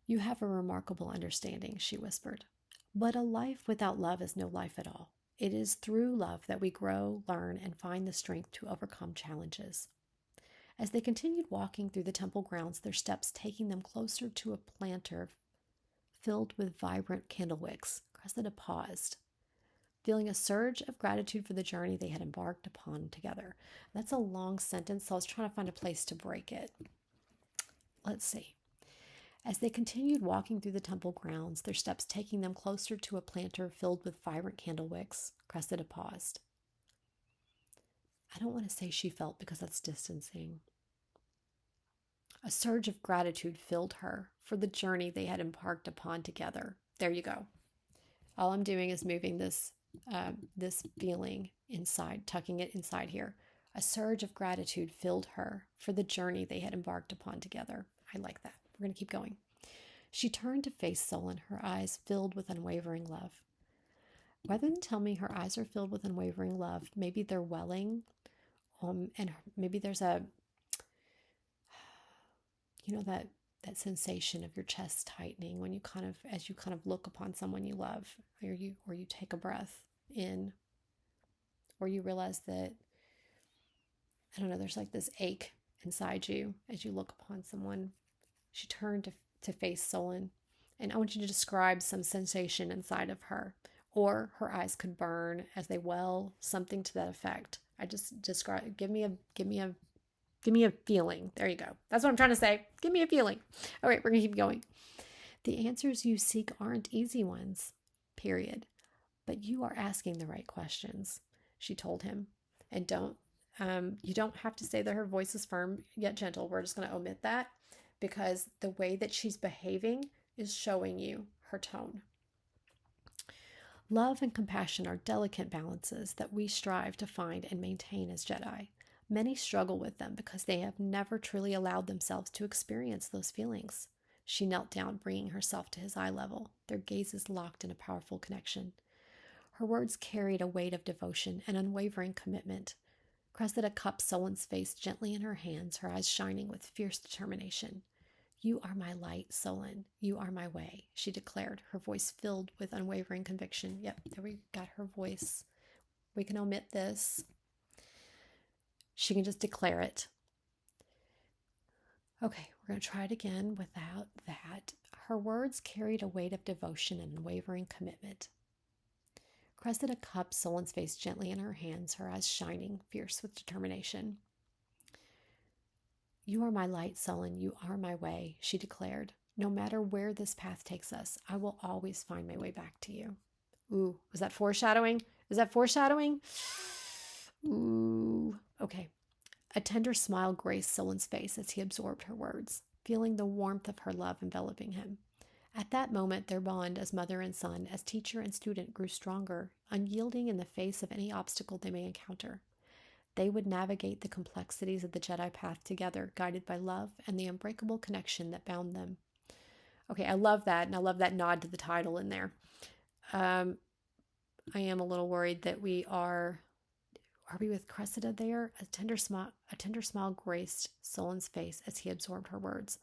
you have a remarkable understanding, she whispered. But a life without love is no life at all. It is through love that we grow, learn, and find the strength to overcome challenges. As they continued walking through the temple grounds, their steps taking them closer to a planter filled with vibrant candle wicks, Cressida paused, feeling a surge of gratitude for the journey they had embarked upon together. That's a long sentence, so I was trying to find a place to break it. Let's see. As they continued walking through the temple grounds, their steps taking them closer to a planter filled with vibrant candle wicks, Cressida paused. I don't want to say she felt because that's distancing. A surge of gratitude filled her for the journey they had embarked upon together. There you go. All I'm doing is moving this feeling inside, tucking it inside here. A surge of gratitude filled her for the journey they had embarked upon together. I like that. We're going to keep going. She turned to face Solon, her eyes filled with unwavering love. Rather than tell me her eyes are filled with unwavering love, maybe they're welling, and maybe there's a, that sensation of your chest tightening when you as you look upon someone you love, or you take a breath in, or you realize that, I don't know, there's like this ache inside you as you look upon someone. She turned to face Solon, and I want you to describe some sensation inside of her, or her eyes could burn as they well, something to that effect. I just describe. Give me a feeling. There you go. That's what I'm trying to say. Give me a feeling. All right, we're gonna keep going. The answers you seek aren't easy ones, period. But you are asking the right questions, she told him. And you don't have to say that her voice is firm yet gentle. We're just going to omit that because the way that she's behaving is showing you her tone. Love and compassion are delicate balances that we strive to find and maintain as Jedi. Many struggle with them because they have never truly allowed themselves to experience those feelings. She knelt down, bringing herself to his eye level, their gazes locked in a powerful connection. Her words carried a weight of devotion and unwavering commitment. Cressida cupped Solon's face gently in her hands, her eyes shining with fierce determination. You are my light, Solon. You are my way, she declared, her voice filled with unwavering conviction. Yep, there we got her voice. We can omit this. She can just declare it. Okay, we're going to try it again without that. Her words carried a weight of devotion and unwavering commitment. Cressida cupped Solon's face gently in her hands, her eyes shining, fierce with determination. You are my light, Solon. You are my way, she declared. No matter where this path takes us, I will always find my way back to you. Ooh, was that foreshadowing? Is that foreshadowing? Ooh, okay. A tender smile graced Solon's face as he absorbed her words, feeling the warmth of her love enveloping him. At that moment, their bond as mother and son, as teacher and student, grew stronger, unyielding in the face of any obstacle they may encounter. They would navigate the complexities of the Jedi path together, guided by love and the unbreakable connection that bound them. Okay, I love that, and I love that nod to the title in there. I am a little worried that we are we with Cressida there? A tender smile graced Solon's face as he absorbed her words.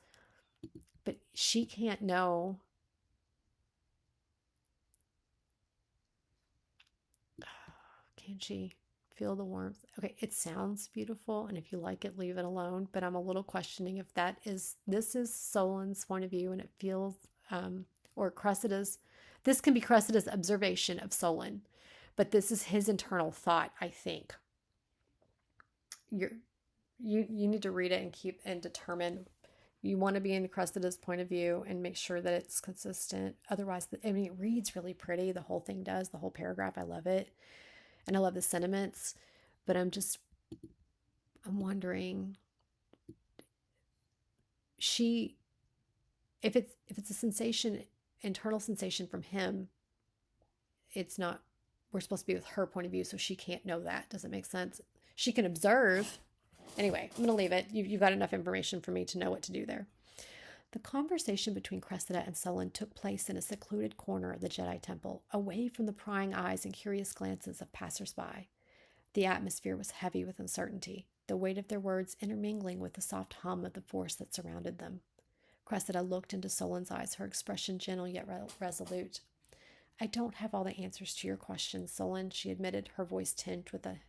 But she can't know. Can she feel the warmth? Okay, it sounds beautiful, and if you like it, leave it alone. But I'm a little questioning if this is Solon's point of view, and it feels, or Cressida's. This can be Cressida's observation of Solon, but this is his internal thought, I think. You need to read it and determine. You want to be in Cressida's point of view and make sure that it's consistent. Otherwise, it reads really pretty. The whole thing does, the whole paragraph. I love it. And I love the sentiments. But I'm wondering, if it's a sensation, internal sensation from him, it's not, we're supposed to be with her point of view, so she can't know that. Does it make sense? She can observe, Anyway, I'm going to leave it. You've got enough information for me to know what to do there. The conversation between Cressida and Sullen took place in a secluded corner of the Jedi Temple, away from the prying eyes and curious glances of passers-by. The atmosphere was heavy with uncertainty, the weight of their words intermingling with the soft hum of the force that surrounded them. Cressida looked into Sullen's eyes, her expression gentle yet resolute. I don't have all the answers to your questions, Sullen, she admitted, her voice tinged with a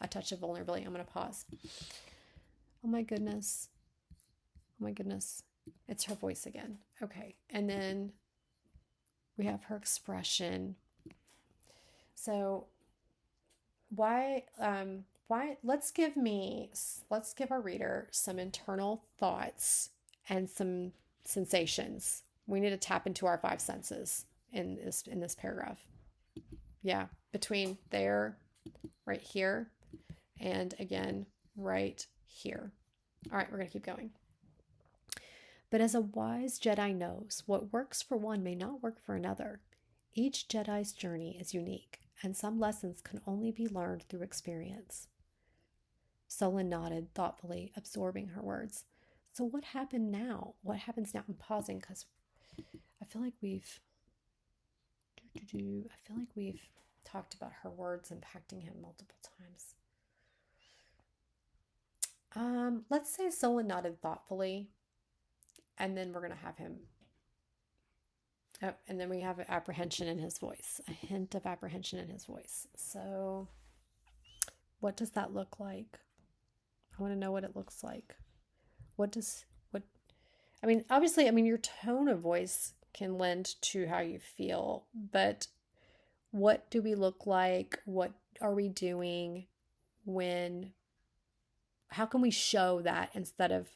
touch of vulnerability. I'm going to pause. Oh my goodness. Oh my goodness. It's her voice again. Okay. And then we have her expression. So let's give our reader some internal thoughts and some sensations. We need to tap into our five senses in this paragraph. Yeah. Between there, right here, and again, right here. All right, we're going to keep going. But as a wise Jedi knows, what works for one may not work for another. Each Jedi's journey is unique, and some lessons can only be learned through experience. Sullen nodded thoughtfully, absorbing her words. So what happened now? What happens now? I'm pausing because I feel like we've talked about her words impacting him multiple times. Let's say Sullen nodded thoughtfully, and then we're going to have him. Oh, and then we have apprehension in his voice, a hint of apprehension in his voice. So what does that look like? I want to know what it looks like. Obviously, your tone of voice can lend to how you feel, but what do we look like? What are we doing how can we show that instead of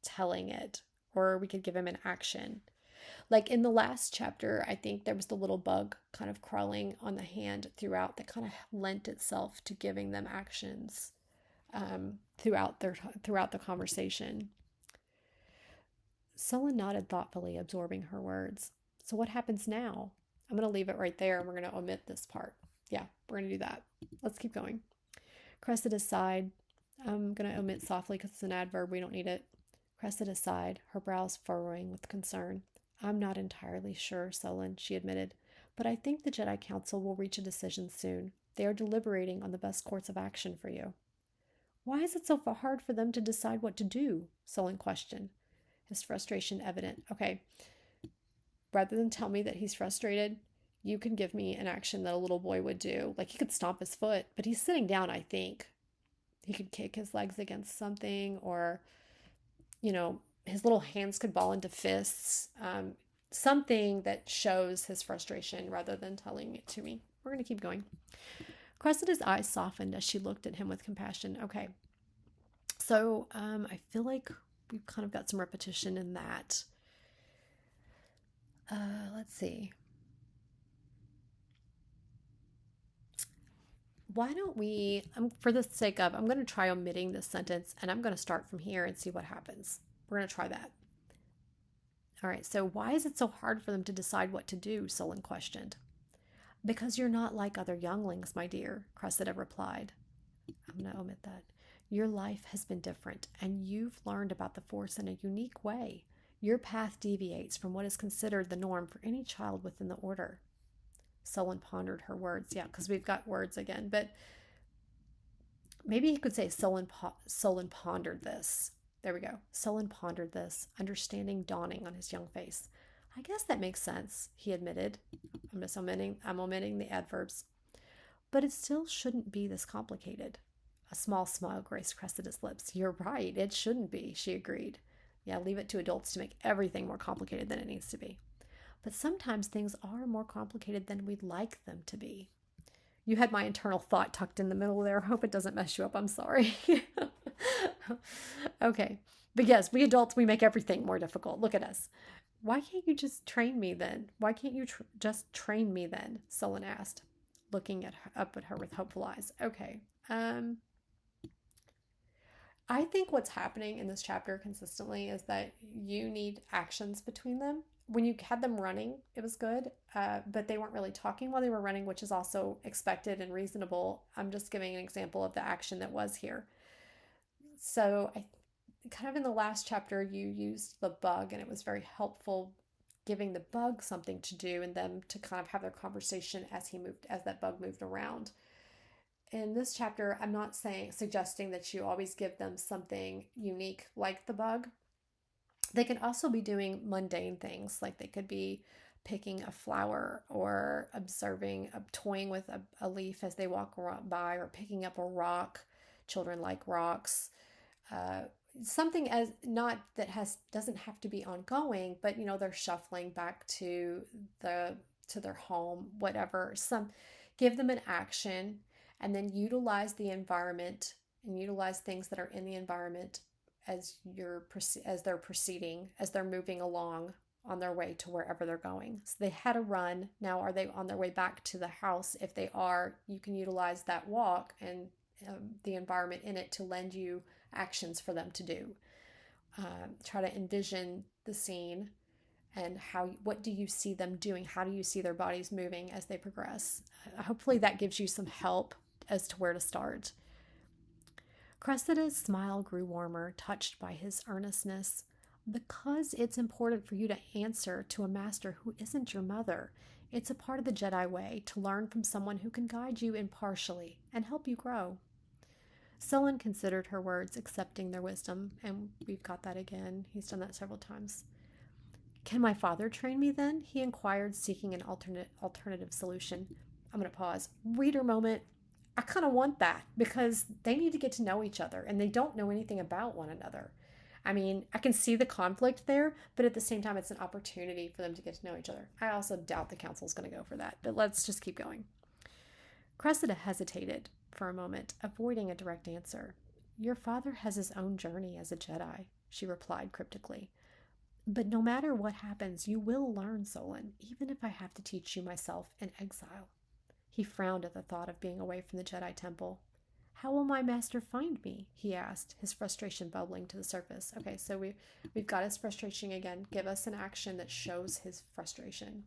telling it? Or we could give him an action. Like in the last chapter, I think there was the little bug kind of crawling on the hand throughout that kind of lent itself to giving them actions throughout the conversation. Sullen nodded thoughtfully, absorbing her words. So what happens now? I'm going to leave it right there and we're going to omit this part. Yeah, we're going to do that. Let's keep going. Cressida sighed. I'm going to omit softly because it's an adverb. We don't need it. Cressida sighed, her brows furrowing with concern. I'm not entirely sure, Sullen, she admitted, but I think the Jedi Council will reach a decision soon. They are deliberating on the best course of action for you. Why is it so hard for them to decide what to do? Sullen questioned, his frustration evident. Okay, rather than tell me that he's frustrated, you can give me an action that a little boy would do. Like he could stomp his foot, but he's sitting down, I think. He could kick his legs against something, or, his little hands could ball into fists. Something that shows his frustration rather than telling it to me. We're going to keep going. Cressida's eyes softened as she looked at him with compassion. Okay. So I feel like we've kind of got some repetition in that. Let's see. Why don't we, for the sake of, I'm going to try omitting this sentence and I'm going to start from here and see what happens. We're going to try that. All right, so why is it so hard for them to decide what to do? Sullen questioned. Because you're not like other younglings, my dear, Cressida replied. I'm going to omit that. Your life has been different, and you've learned about the Force in a unique way. Your path deviates from what is considered the norm for any child within the Order. Sullen pondered her words. Yeah, because we've got words again, but maybe he could say Sullen pondered this. There we go. Sullen pondered this, understanding dawning on his young face. I guess that makes sense, he admitted. I'm omitting the adverbs. But it still shouldn't be this complicated. A small smile graced Cressida's lips. You're right, it shouldn't be, she agreed. Yeah, leave it to adults to make everything more complicated than it needs to be. But sometimes things are more complicated than we'd like them to be. You had my internal thought tucked in the middle there. I hope it doesn't mess you up. I'm sorry. Okay. But yes, we adults, we make everything more difficult. Look at us. Why can't you just train me then? Why can't you just train me then? Sullen asked, looking up at her with hopeful eyes. Okay. I think what's happening in this chapter consistently is that you need actions between them. when you had them running, it was good, but they weren't really talking while they were running, which is also expected and reasonable. I'm just giving an example of the action that was here. So I kind of in the last chapter, you used the bug, and it was very helpful giving the bug something to do and them to kind of have their conversation as that bug moved around. In this chapter, I'm not suggesting that you always give them something unique like the bug. They can also be doing mundane things, like they could be picking a flower or observing, toying with a leaf as they walk by, or picking up a rock. Children like rocks. Uh, Something as not that doesn't have to be ongoing, but they're shuffling back to their home, whatever. Give them an action, and then utilize the environment and utilize things that are in the environment as they're proceeding, as they're moving along on their way to wherever they're going. So they had a run. Now, are they on their way back to the house? If they are, you can utilize that walk and the environment in it to lend you actions for them to do. Try to envision the scene and what do you see them doing? How do you see their bodies moving as they progress? Hopefully that gives you some help as to where to start. Cressida's smile grew warmer, touched by his earnestness. Because it's important for you to answer to a master who isn't your mother. It's a part of the Jedi way to learn from someone who can guide you impartially and help you grow. Sullen considered her words, accepting their wisdom, and we've got that again. He's done that several times. Can my father train me then? He inquired, seeking an alternative solution. I'm going to pause. Reader moment. I kind of want that because they need to get to know each other and they don't know anything about one another. I mean, I can see the conflict there, but at the same time, it's an opportunity for them to get to know each other. I also doubt the council's going to go for that, but let's just keep going. Cressida hesitated for a moment, avoiding a direct answer. Your father has his own journey as a Jedi, she replied cryptically. But no matter what happens, you will learn, Solon, even if I have to teach you myself in exile. He frowned at the thought of being away from the Jedi Temple. How will my master find me? He asked, his frustration bubbling to the surface. Okay, so we've got his frustration again. Give us an action that shows his frustration.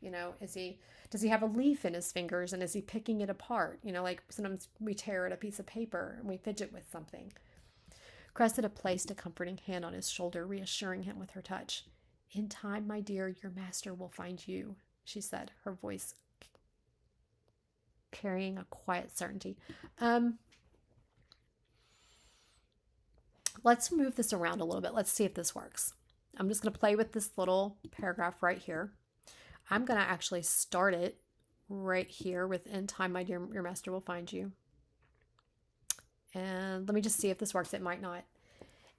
Does he have a leaf in his fingers and is he picking it apart? Like sometimes we tear at a piece of paper and we fidget with something. Cressida placed a comforting hand on his shoulder, reassuring him with her touch. In time, my dear, your master will find you, she said, her voice carrying a quiet certainty. Let's move this around a little bit. Let's see if this works. I'm just going to play with this little paragraph right here. I'm going to actually start it right here with in time, my dear, your master will find you. And let me just see if this works. It might not.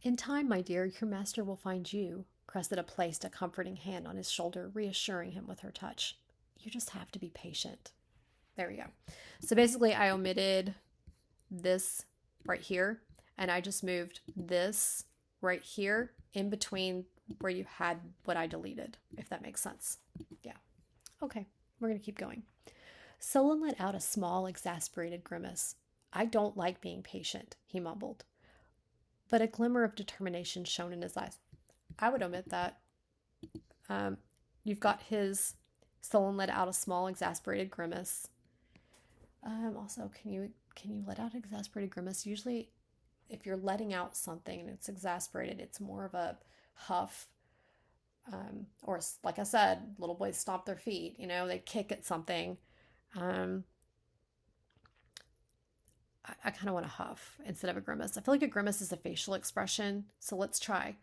In time, my dear, your master will find you. Cressida placed a comforting hand on his shoulder, reassuring him with her touch. You just have to be patient. There we go. So basically, I omitted this right here, and I just moved this right here in between where you had what I deleted, if that makes sense. Yeah. Okay, we're going to keep going. Solon let out a small, exasperated grimace. I don't like being patient, he mumbled. But a glimmer of determination shone in his eyes. I would omit that. You've got his Solon let out a small, exasperated grimace. Also, can you let out exasperated grimace? Usually, if you're letting out something and it's exasperated, it's more of a huff. Or like I said, little boys stomp their feet. They kick at something. I kind of want to huff instead of a grimace. I feel like a grimace is a facial expression, so let's try.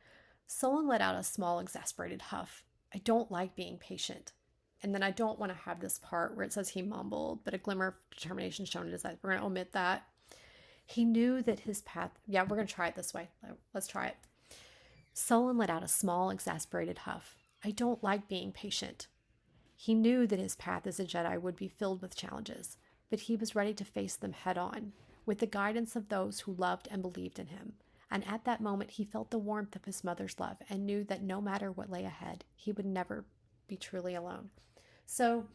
Solon let out a small, exasperated huff. I don't like being patient. And then I don't want to have this part where it says he mumbled, but a glimmer of determination shone in his eyes. We're going to omit that. He knew that his path... Yeah, we're going to try it this way. Let's try it. Solon let out a small, exasperated huff. I don't like being patient. He knew that his path as a Jedi would be filled with challenges, but he was ready to face them head on, with the guidance of those who loved and believed in him. And at that moment, he felt the warmth of his mother's love and knew that no matter what lay ahead, he would never be truly alone. So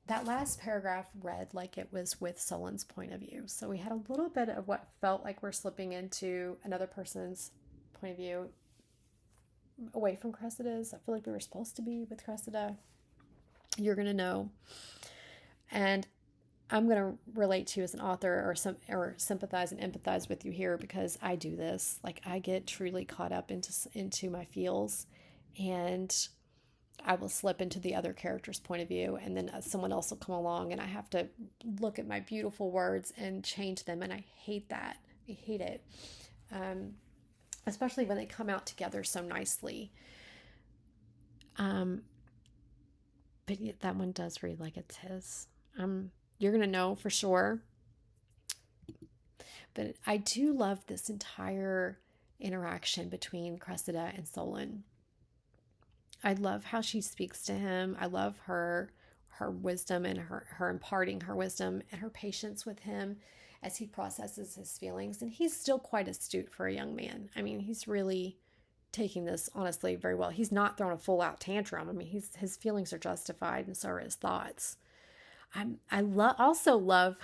that last paragraph read like it was with Solon's point of view. So we had a little bit of what felt like we're slipping into another person's point of view. away from Cressida's. I feel like we were supposed to be with Cressida. You're going to know. And I'm going to relate to you as an author, or sympathize and empathize with you here, because I do this. Like, I get truly caught up into my feels, and I will slip into the other character's point of view, and then someone else will come along and I have to look at my beautiful words and change them. And I hate that. I hate it. Especially when they come out together so nicely. But that one does read like it's his. You're going to know for sure. But I do love this entire interaction between Cressida and Solon. I love how she speaks to him. I love her wisdom, and her imparting her wisdom and her patience with him as he processes his feelings. And he's still quite astute for a young man. I mean, he's really taking this honestly very well. He's not throwing a full out tantrum. I mean, his feelings are justified, and so are his thoughts. Also love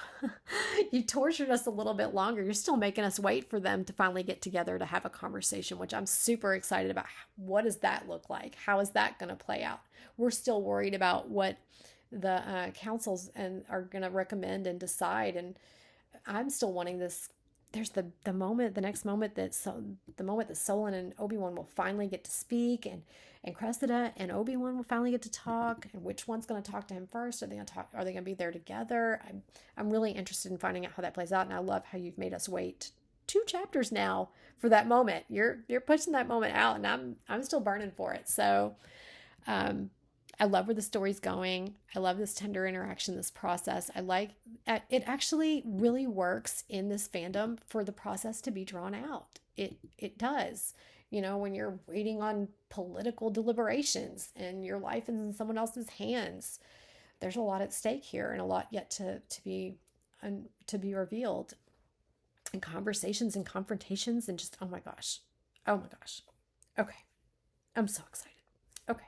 you tortured us a little bit longer. You're still making us wait for them to finally get together to have a conversation, which I'm super excited about. What does that look like? How is that going to play out? We're still worried about what the councils are going to recommend and decide, and I'm still wanting this. There's the next moment that Solon and Obi-Wan will finally get to speak, and Cressida and Obi-Wan will finally get to talk. And which one's going to talk to him first? Are they going to talk? Are they going to be there together? I'm really interested in finding out how that plays out, and I love how you've made us wait 2 chapters now for that moment. You're pushing that moment out, and I'm still burning for it. So, I love where the story's going. I love this tender interaction, this process. I like it. Actually really works in this fandom for the process to be drawn out. It does. You know, when you're waiting on political deliberations and your life is in someone else's hands, there's a lot at stake here, and a lot yet to be revealed, and conversations and confrontations, and just oh my gosh. Okay, I'm so excited. Okay.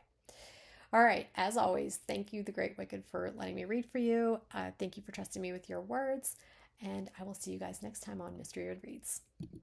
All right. As always, thank you, The Great Wicked, for letting me read for you. Thank you for trusting me with your words. And I will see you guys next time on Mystery Read Reads.